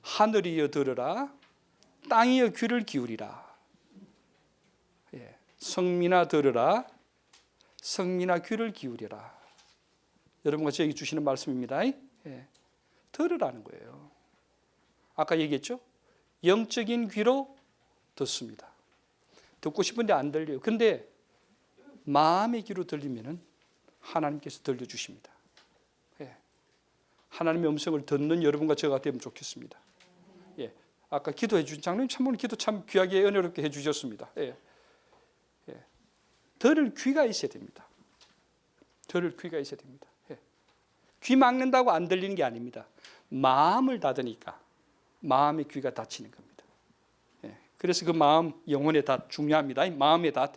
하늘이여 들으라, 땅이여 귀를 기울이라. 예, 성민아 들으라, 성민아 귀를 기울이라. 여러분과 저에게 주시는 말씀입니다. 예, 들으라는 거예요. 아까 얘기했죠? 영적인 귀로 듣습니다. 듣고 싶은데 안 들려요. 근데 마음의 귀로 들리면은 하나님께서 들려주십니다. 예, 하나님의 음성을 듣는 여러분과 제가 되면 좋겠습니다. 예, 아까 기도해 주신 장로님 참 오늘 기도 참 귀하게 은혜롭게 해주셨습니다. 예, 예, 들을 귀가 있어야 됩니다. 들을 귀가 있어야 됩니다. 예, 귀 막는다고 안 들리는 게 아닙니다. 마음을 닫으니까 마음의 귀가 닫히는 겁니다. 예, 그래서 그 마음, 영혼의 닫 중요합니다. 마음의 닫,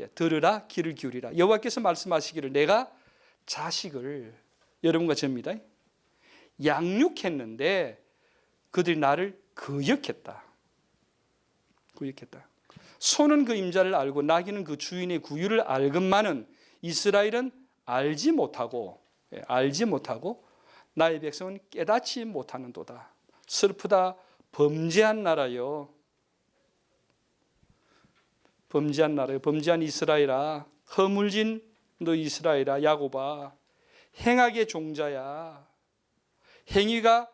예, 들으라, 귀를 기울이라. 여호와께서 말씀하시기를 내가 자식을, 여러분과 저입니다, 양육했는데 그들이 나를 거역했다. 거역했다. 소는 그 임자를 알고 나귀는 그 주인의 구유를 알건만은 이스라엘은 알지 못하고 나의 백성은 깨닫지 못하는도다. 슬프다. 범죄한 나라요. 범죄한 나라요. 범죄한 이스라엘아. 허물진 너 이스라엘아. 야곱아. 행악의 종자야. 행위가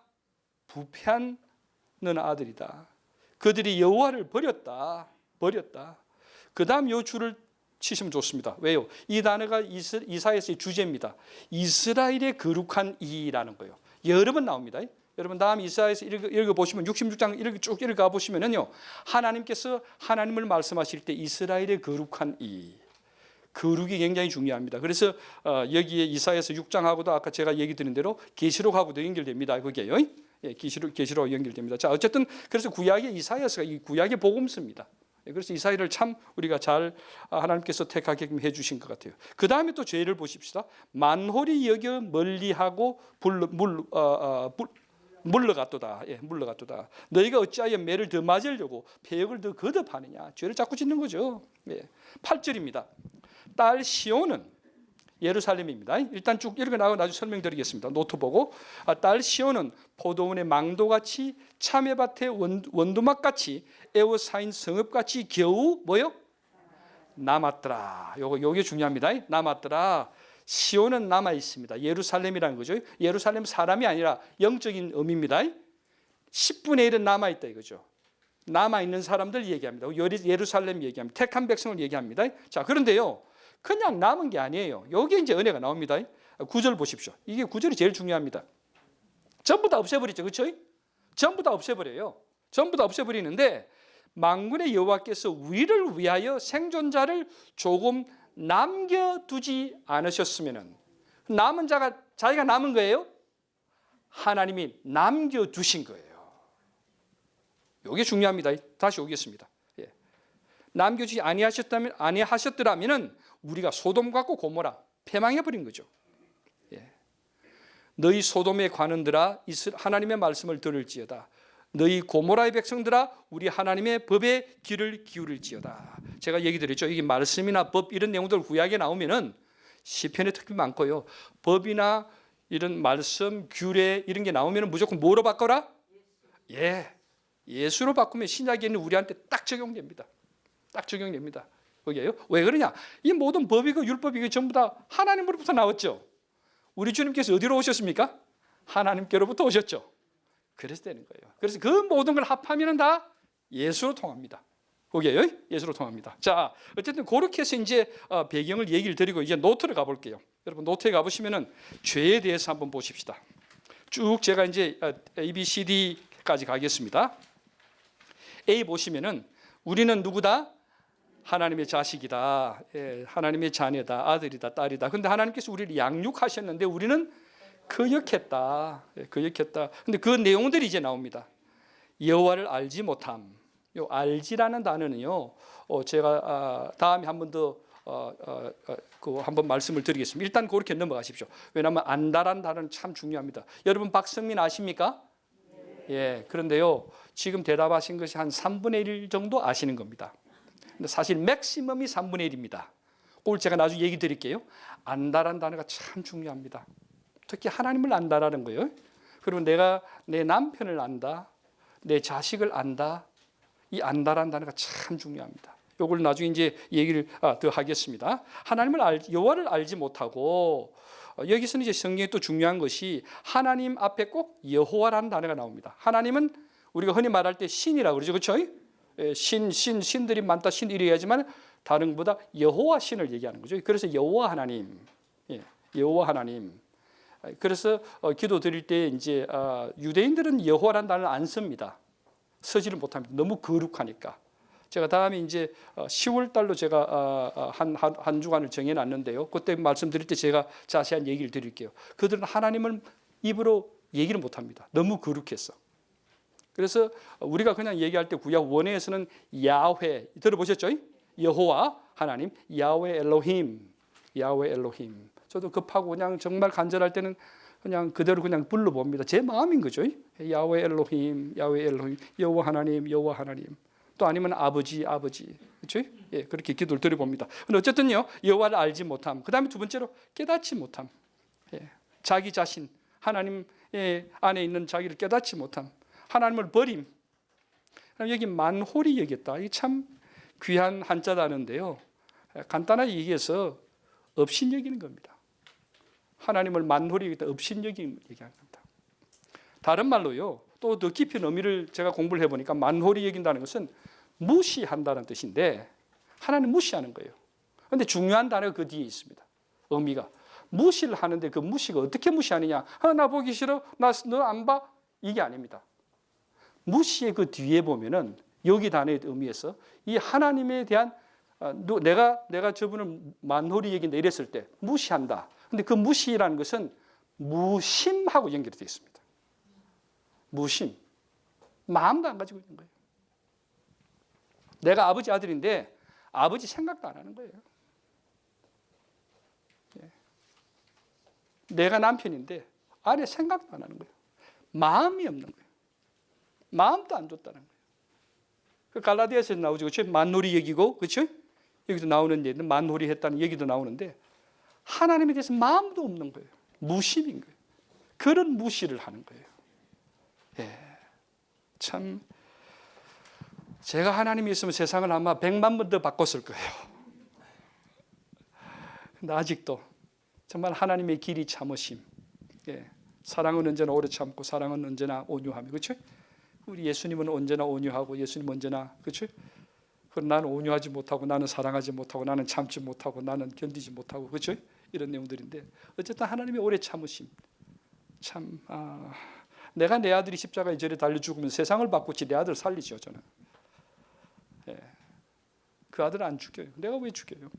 부패한 너는 아들이다. 그들이 여호와를 버렸다. 그 다음 요 줄을 치시면 좋습니다. 왜요? 이 단어가 이사야서의 주제입니다. 이스라엘의 거룩한 이라는 거예요. 여러 번 나옵니다. 여러분 다음 이사야서 읽어보시면 66장 쭉 읽어보시면요, 하나님께서 하나님을 말씀하실 때 이스라엘의 거룩한 이, 거룩이 굉장히 중요합니다. 그래서 여기에 이사야서 6장하고도 아까 제가 얘기 드린 대로 계시록하고도 연결됩니다. 그게요. 예, 계시록 연결됩니다. 자, 어쨌든 그래서 구약의 이사야서가 이 구약의 복음서입니다. 그래서 이사야를 참 우리가 잘 하나님께서 택하게 해주신 것 같아요. 그 다음에 또 죄를 보십시다. 만홀히 여겨 멀리하고 물러갔도다. 예, 물러갔도다. 너희가 어찌하여 매를 더 맞으려고 배역을 더 거듭하느냐. 죄를 자꾸 짓는 거죠. 예, 8절입니다. 딸 시온은, 예루살렘입니다. 일단 쭉 읽어나가고 나중에 설명드리겠습니다. 노트 보고. 딸 시온은 포도원의 망도같이 참외밭의 원두막같이 에워싸인 성읍같이 겨우 뭐요? 남았더라. 요게 중요합니다. 남았더라. 시온은 남아 있습니다. 예루살렘이라는 거죠. 예루살렘 사람이 아니라 영적인 의미입니다. 10분의 1은 남아 있다 이거죠. 남아 있는 사람들 얘기합니다. 예루살렘 얘기합니다. 택한 백성을 얘기합니다. 자, 그런데요, 그냥 남은 게 아니에요. 여기에 이제 은혜가 나옵니다. 9절 보십시오. 이게 9절이 제일 중요합니다. 전부 다 없애버리죠. 그렇죠? 전부 다 없애버려요. 전부 다 없애버리는데 만군의 여호와께서 우리를 위하여 생존자를 조금 남겨두지 않으셨으면은, 남은 자기가 남은 거예요? 하나님이 남겨두신 거예요. 이게 중요합니다. 다시 오겠습니다. 예. 남겨주지 아니하셨더라면은 우리가 소돔 같고 고모라 패망해버린 거죠. 예. 너희 소돔의 관원들아 하나님의 말씀을 들을지어다. 너희 고모라의 백성들아 우리 하나님의 법에 귀를 기울일지어다. 제가 얘기 드렸죠. 이게 말씀이나 법 이런 내용들 구약에 나오면은 시편에 특히 많고요. 법이나 이런 말씀, 규례 이런 게 나오면 무조건 뭐로 바꿔라? 예수로 바꾸면 신약에 있는 우리한테 딱 적용됩니다. 딱 적용됩니다. 거기에요. 왜 그러냐? 이 모든 법이고 율법이고 전부 다 하나님으로부터 나왔죠. 우리 주님께서 어디로 오셨습니까? 하나님께로부터 오셨죠. 그래서 되는 거예요. 그래서 그 모든 걸 합하면 다 예수로 통합니다. 거기에요. 예수로 통합니다. 자, 어쨌든 그렇게 해서 이제 배경을 얘기를 드리고 이제 노트를 가볼게요. 여러분 노트에 가보시면은 죄에 대해서 한번 보십시다. 쭉 제가 이제 A, B, C, D까지 가겠습니다. A 보시면은 우리는 누구다? 하나님의 자식이다. 하나님의 자녀다. 아들이다. 딸이다. 근데 하나님께서 우리를 양육하셨는데 우리는 거역했다. 거역했다. 근데 그 내용들이 이제 나옵니다. 여호와를 알지 못함. 요 알지라는 단어는요. 제가 다음에 한 번 더 그 한번 말씀을 드리겠습니다. 일단 그렇게 넘어가십시오. 왜냐하면 안다라는 단어는 참 중요합니다. 여러분 박성민 아십니까? 예. 그런데요. 지금 대답하신 것이 한 3분의 1 정도 아시는 겁니다. 근데 사실 맥시멈이 3분의 1입니다. 그걸 제가 나중에 얘기 드릴게요. 안다라는 단어가 참 중요합니다. 특히 하나님을 안다라는 거예요. 그리고 내가 내 남편을 안다, 내 자식을 안다. 이 안다라는 단어가 참 중요합니다. 이걸 나중에 이제 얘기를 더 하겠습니다. 여호와를 알지 못하고 여기서는 이제 성경에 또 중요한 것이 하나님 앞에 꼭 여호와라는 단어가 나옵니다. 하나님은 우리가 흔히 말할 때 신이라고 그러죠, 그렇죠? 신들이 많다, 신 이래야지만 다른 것보다 여호와 신을 얘기하는 거죠. 그래서 여호와 하나님, 여호와 하나님. 그래서 기도 드릴 때 이제 유대인들은 여호와라는 단어를 안 씁니다. 쓰지를 못합니다. 너무 거룩하니까. 제가 다음에 이제 10월 달로 제가 한 주간을 정해놨는데요. 그때 말씀드릴 때 제가 자세한 얘기를 드릴게요. 그들은 하나님을 입으로 얘기를 못합니다. 너무 거룩해서. 그래서 우리가 그냥 얘기할 때 구약 원어에서는 야훼 들어보셨죠? 여호와 하나님, 야훼 엘로힘, 야훼 엘로힘. 저도 급하고 그냥 정말 간절할 때는 그냥 그대로 그냥 불러봅니다. 제 마음인 거죠. 야훼 엘로힘, 야훼 엘로힘, 여호와 하나님, 여호와 하나님. 또 아니면 아버지, 아버지. 그렇죠? 예, 그렇게 기도를 드려봅니다. 근데 어쨌든요, 여호와를 알지 못함. 그다음에 두 번째로 깨닫지 못함. 예, 자기 자신, 하나님 안에 있는 자기를 깨닫지 못함. 하나님을 버림. 여기 만홀히 여겼다. 이 참 귀한 한자 단어인데요. 간단하게 얘기해서 업신 여기는 겁니다. 하나님을 만홀히 여기다 업신 여기는 얘기하는 겁니다. 다른 말로요. 또 더 깊은 의미를 제가 공부를 해보니까 만홀히 여긴다는 것은 무시한다는 뜻인데 하나님 무시하는 거예요. 그런데 중요한 단어가 그 뒤에 있습니다. 의미가. 무시를 하는데 그 무시가 어떻게 무시하느냐. 나 보기 싫어. 너 안 봐. 이게 아닙니다. 무시의 그 뒤에 보면은 여기 단어의 의미에서 이 하나님에 대한 내가 저분을 만홀히 여긴다 이랬을 때 무시한다. 근데 그 무시라는 것은 무심하고 연결되어 있습니다. 무심. 마음도 안 가지고 있는 거예요. 내가 아버지 아들인데 아버지 생각도 안 하는 거예요. 내가 남편인데 아내 생각도 안 하는 거예요. 마음이 없는 거예요. 마음도 안 줬다는 거예요. 그 갈라디아서에 나오죠. 그렇죠? 만놀이 얘기고, 그렇죠? 여기도 나오는 얘기는 만놀이 했다는 얘기도 나오는데 하나님에 대해서 마음도 없는 거예요. 무심인 거예요. 그런 무시를 하는 거예요. 예, 참 제가 하나님이 있으면 세상을 아마 100만 번 더 바꿨을 거예요. 근데 아직도 정말 하나님의 길이 참으심. 예, 사랑은 언제나 오래 참고 사랑은 언제나 온유하며, 그렇죠? 우리 예수님은 언제나 온유하고 예수님은 언제나, 그렇죠? 나는 온유하지 못하고 나는 사랑하지 못하고 나는 참지 못하고 나는 견디지 못하고, 그렇죠? 이런 내용들인데 어쨌든 하나님의 오래 참으심. 참 내가 내 아들이 십자가에 저리 달려 죽으면 세상을 바꾸지 내 아들 살리죠 저는. 예. 그 아들 안 죽여요. 내가 왜 죽여요?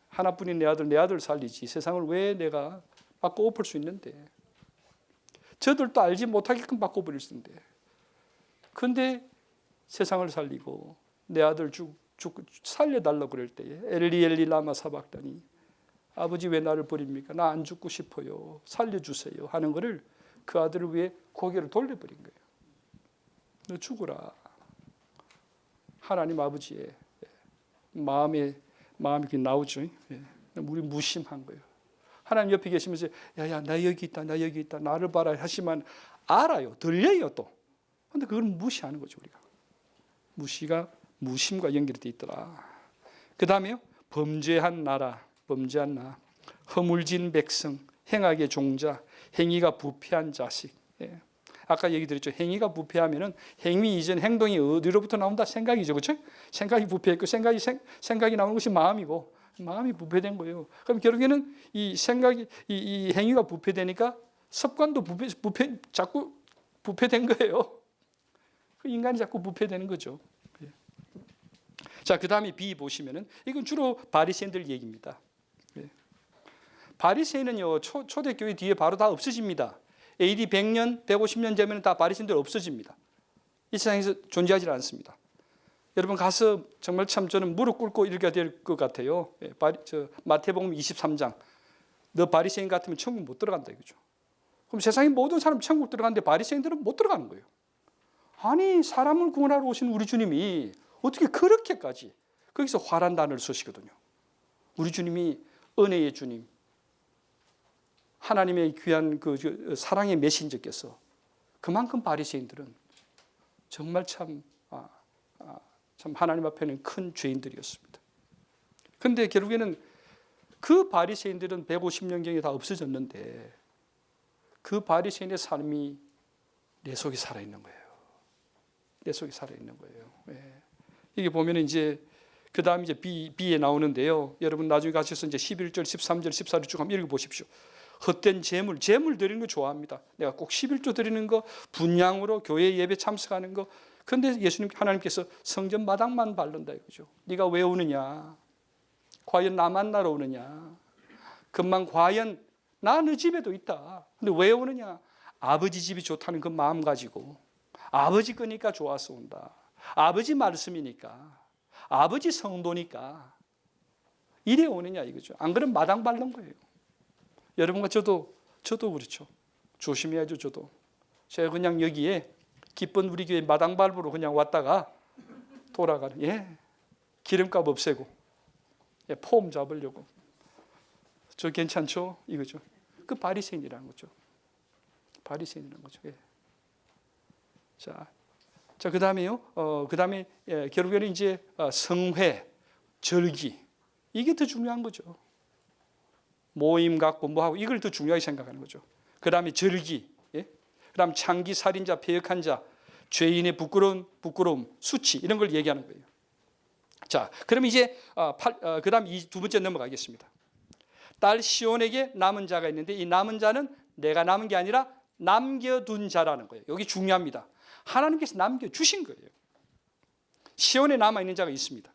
하나뿐인 내 아들 살리지 세상을 왜 내가 바꿔 엎을 수 있는데 저들도 알지 못하게끔 바꿔버릴 수 있는데 그런데 세상을 살리고 내 아들 살려달라고 그럴 때에 엘리 엘리 라마 사박다니 아버지 왜 나를 버립니까? 나 안 죽고 싶어요. 살려주세요 하는 거를 그 아들을 위해 고개를 돌려버린 거예요. 너 죽어라. 하나님 아버지의 마음이 나오죠. 우리 무심한 거예요. 하나님 옆에 계시면서 야야 나 여기 있다 나 여기 있다 나를 봐라 하시면 알아요. 들려요 또. 그런데 그걸 무시하는 거죠. 우리가. 무시가 무심과 연결되어 있더라. 그 다음에요. 범죄한 나라 범죄한 나 허물진 백성 행악의 종자 행위가 부패한 자식. 아까 얘기 드렸죠. 행위가 부패하면은 행위 이전 행동이 어디로부터 나온다? 생각이죠. 그렇죠? 생각이 부패했고 생각이 나오는 것이 마음이고 마음이 부패된 거예요. 그럼 결국에는 이 생각이 이 행위가 부패되니까 습관도 자꾸 부패된 거예요. 그 인간이 자꾸 부패되는 거죠. 자, 그다음에 B 보시면은 이건 주로 바리새인들 얘기입니다. 바리새인은요 초대교회 뒤에 바로 다 없어집니다. AD 100년, 150년 되면 다 바리새인들 없어집니다. 이 세상에서 존재하지 않습니다. 여러분 가서 정말 참 저는 무릎 꿇고 읽어야 될 것 같아요. 마태복음 23장. 너 바리새인 같으면 천국 못 들어간다 이거죠. 그럼 세상의 모든 사람 천국 들어가는데 바리새인들은 못 들어가는 거예요. 아니 사람을 구원하러 오신 우리 주님이 어떻게 그렇게까지 거기서 화란 단어를 쓰시거든요. 우리 주님이 은혜의 주님, 하나님의 귀한 그 사랑의 메신저께서 그만큼 바리새인들은 정말 참 하나님 앞에는 큰 죄인들이었습니다. 그런데 결국에는 그 바리새인들은 150년경에 다 없어졌는데 그 바리새인의 삶이 내 속에 살아있는 거예요. 내 속에 살아있는 거예요. 이게 보면 이제 그 다음 이제 B에 나오는데요. 여러분 나중에 가셔서 이제 11절, 13절, 14절 쭉 한번 읽어보십시오. 헛된 재물 드리는 거 좋아합니다. 내가 꼭 11조 드리는 거, 분향으로 교회 예배 참석하는 거. 그런데 예수님 하나님께서 성전 마당만 바른다 이거죠. 네가 왜 오느냐? 과연 나 만나러 오느냐? 금방 과연 나 너 집에도 있다. 근데 왜 오느냐? 아버지 집이 좋다는 그 마음 가지고 아버지 거니까 좋아서 온다. 아버지 말씀이니까 아버지 성도니까 이래 오느냐 이거죠. 안 그러면 마당 밟는 거예요. 여러분과 저도 그렇죠. 조심해야죠. 저도 제가 그냥 여기에 기쁜 우리 교회 마당 밟으러 그냥 왔다가 돌아가는 기름값 없애고 폼 잡으려고 저 괜찮죠? 이거죠. 그 바리새인이라는 거죠. 바리새인이라는 거죠. 자 그다음에요. 그다음에 결국에는 이제 성회, 절기 이게 더 중요한 거죠. 모임 갖고 뭐하고 이걸 더 중요하게 생각하는 거죠. 그다음에 절기, 그다음 창기, 살인자, 패역한 자, 죄인의 부끄러움, 수치 이런 걸 얘기하는 거예요. 자, 그럼 이제 그다음 이 두 번째 넘어가겠습니다. 딸 시온에게 남은 자가 있는데 이 남은 자는 내가 남은 게 아니라 남겨둔 자라는 거예요. 여기 중요합니다. 하나님께서 남겨주신 거예요. 시온에 남아있는 자가 있습니다.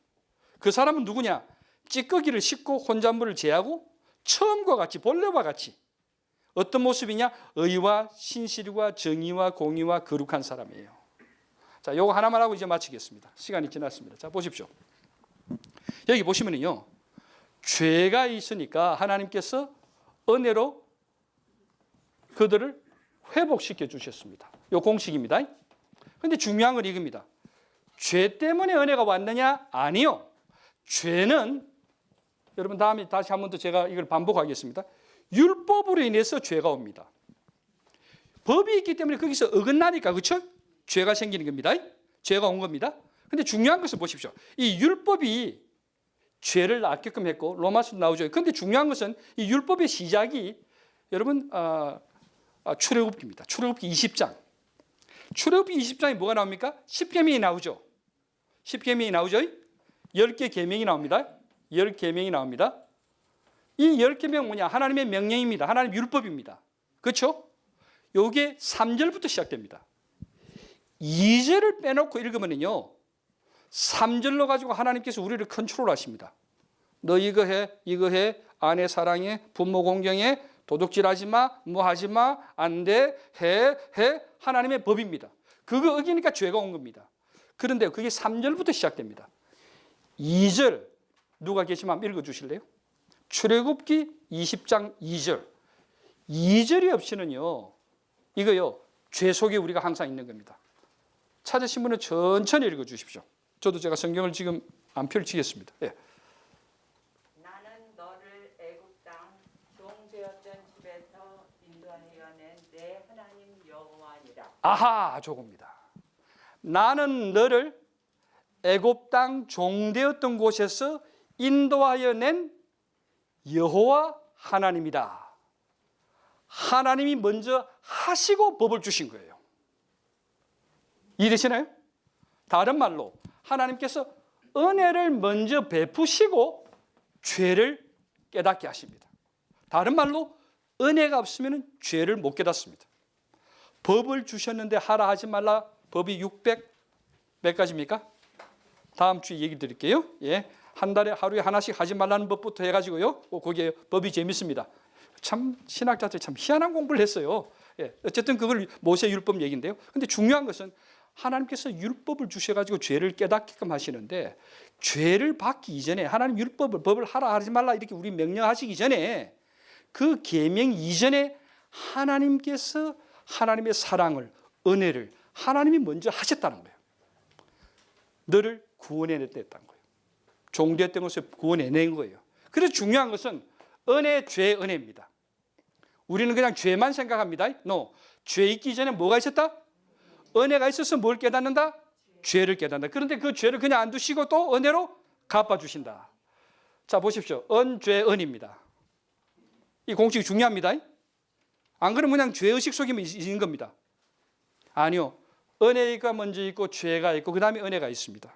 그 사람은 누구냐? 찌꺼기를 씻고 혼잣물을 제하고 처음과 같이 본래와 같이 어떤 모습이냐? 의와 신실과 정의와 공의와 거룩한 사람이에요. 자, 요거 하나만 하고 이제 마치겠습니다. 시간이 지났습니다. 자, 보십시오. 여기 보시면은요. 죄가 있으니까 하나님께서 은혜로 그들을 회복시켜 주셨습니다. 요 공식입니다. 그런데 중요한 건 이겁니다. 죄 때문에 은혜가 왔느냐? 아니요. 죄는 여러분 다음에 다시 한 번 더 제가 이걸 반복하겠습니다. 율법으로 인해서 죄가 옵니다. 법이 있기 때문에 거기서 어긋나니까 그렇죠? 죄가 생기는 겁니다. 죄가 온 겁니다. 그런데 중요한 것을 보십시오. 이 율법이 죄를 낳게끔 했고 로마서 나오죠. 그런데 중요한 것은 이 율법의 시작이 여러분 출애굽기입니다. 출애굽기 20장. 출애굽기 20장에 뭐가 나옵니까? 10계명이 나오죠. 10계명이 나오죠. 10개 계명이 나옵니다. 10계명이 나옵니다. 이 10계명은 뭐냐? 하나님의 명령입니다. 하나님 율법입니다. 그렇죠? 요게 3절부터 시작됩니다. 2절을 빼놓고 읽으면요. 3절로 가지고 하나님께서 우리를 컨트롤하십니다. 너 이거 해, 아내 사랑해, 부모 공경해, 도둑질하지 마, 뭐 하지 마, 안 돼, 해. 하나님의 법입니다. 그거 어기니까 죄가 온 겁니다. 그런데 그게 3절부터 시작됩니다. 2절 누가 계시면 한번 읽어주실래요? 출애굽기 20장 2절. 2절이 없이는요. 이거요. 죄 속에 우리가 항상 있는 겁니다. 찾으신 분은 천천히 읽어주십시오. 저도 제가 성경을 지금 안 펼치겠습니다. 예. 나는 너를 애굽 땅 종되었던 집에서 인도하여 낸 내 하나님 여호와니라. 아하, 저겁니다. 나는 너를 애굽 땅 종되었던 곳에서 인도하여 낸 여호와 하나님이다. 하나님이 먼저 하시고 법을 주신 거예요. 이해되시나요? 다른 말로 하나님께서 은혜를 먼저 베푸시고 죄를 깨닫게 하십니다. 다른 말로 은혜가 없으면 죄를 못 깨닫습니다. 법을 주셨는데 하라 하지 말라 법이 600 몇 가지입니까? 다음 주에 얘기 드릴게요. 예, 한 달에 하루에 하나씩 하지 말라는 법부터 해가지고요. 거기에 법이 재밌습니다. 참 신학자들이 참 희한한 공부를 했어요. 예, 어쨌든 그걸 모세 율법 얘기인데요. 근데 중요한 것은 하나님께서 율법을 주셔가지고 죄를 깨닫게끔 하시는데 죄를 받기 이전에 하나님 율법을 법을 하라 하지 말라 이렇게 우리 명령하시기 전에 그 계명 이전에 하나님께서 하나님의 사랑을 은혜를 하나님이 먼저 하셨다는 거예요. 너를 구원해냈다는 거예요. 종되었던 것을 구원해낸 거예요. 그래서 중요한 것은 은혜, 죄, 은혜입니다. 우리는 그냥 죄만 생각합니다. No. 죄 있기 전에 뭐가 있었다? 은혜가 있어서 뭘 깨닫는다? 죄를 깨닫는다. 그런데 그 죄를 그냥 안 두시고 또 은혜로 갚아주신다. 자, 보십시오. 은, 죄, 은입니다. 이 공식이 중요합니다. 안 그러면 그냥 죄의식 속에 있는 겁니다. 아니요. 은혜가 먼저 있고 죄가 있고 그 다음에 은혜가 있습니다.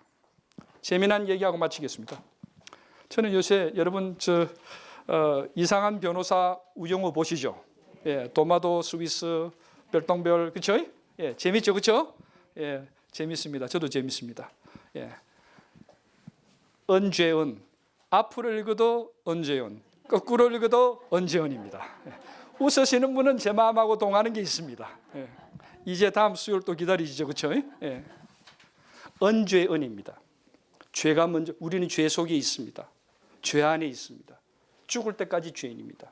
재미난 얘기하고 마치겠습니다. 저는 요새 여러분 이상한 변호사 우영우 보시죠? 예, 도마도 스위스 별똥별 그렇죠? 예, 재밌죠, 그렇죠? 예, 재밌습니다. 저도 재밌습니다. 예, 은죄은 앞으로 읽어도 은죄은 거꾸로 읽어도 은죄은입니다. 예, 웃으시는 분은 제 마음하고 동하는 게 있습니다. 예, 이제 다음 수요일 또 기다리시죠, 그렇죠? 예, 은죄은입니다. 죄가 먼저 우리는 죄 속에 있습니다. 죄 안에 있습니다. 죽을 때까지 죄인입니다.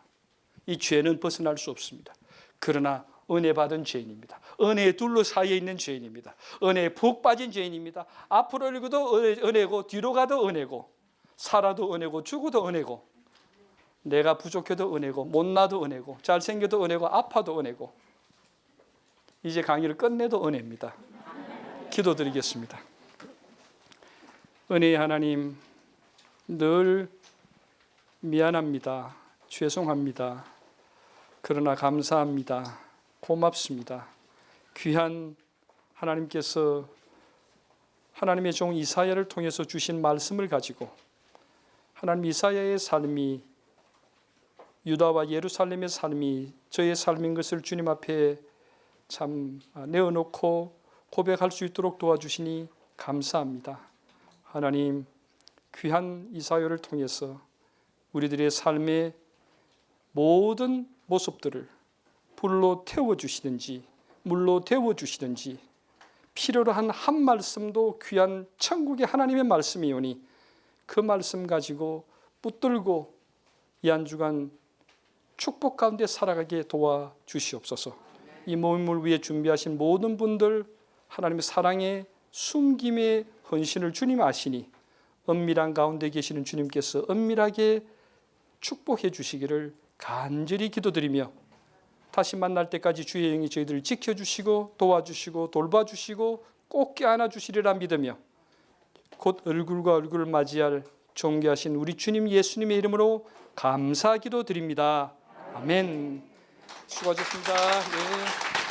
이 죄는 벗어날 수 없습니다. 그러나 은혜 받은 죄인입니다. 은혜의 둘로 사이에 있는 죄인입니다. 은혜에 푹 빠진 죄인입니다. 앞으로 읽어도 은혜고 뒤로 가도 은혜고 살아도 은혜고 죽어도 은혜고 내가 부족해도 은혜고 못나도 은혜고 잘생겨도 은혜고 아파도 은혜고 이제 강의를 끝내도 은혜입니다. 기도드리겠습니다. 은혜의 하나님 늘 미안합니다. 죄송합니다. 그러나 감사합니다. 고맙습니다. 귀한 하나님께서 하나님의 종 이사야를 통해서 주신 말씀을 가지고 하나님 이사야의 삶이 유다와 예루살렘의 삶이 저의 삶인 것을 주님 앞에 참 내어놓고 고백할 수 있도록 도와주시니 감사합니다. 하나님 귀한 이사야를 통해서 우리들의 삶의 모든 모습들을 불로 태워주시든지 물로 데워주시든지 필요로 한 한 말씀도 귀한 천국의 하나님의 말씀이오니 그 말씀 가지고 붙들고 이 한 주간 축복 가운데 살아가게 도와주시옵소서. 이 모임을 위해 준비하신 모든 분들 하나님의 사랑의 숨김의 헌신을 주님 아시니 은밀한 가운데 계시는 주님께서 은밀하게 축복해 주시기를 간절히 기도드리며 다시 만날 때까지 주의 영이 저희들을 지켜주시고 도와주시고 돌봐주시고 꼭 껴안아 주시리라 믿으며 곧 얼굴과 얼굴을 맞이할 존귀하신 우리 주님 예수님의 이름으로 감사 기도드립니다. 아멘. 수고하셨습니다. 네.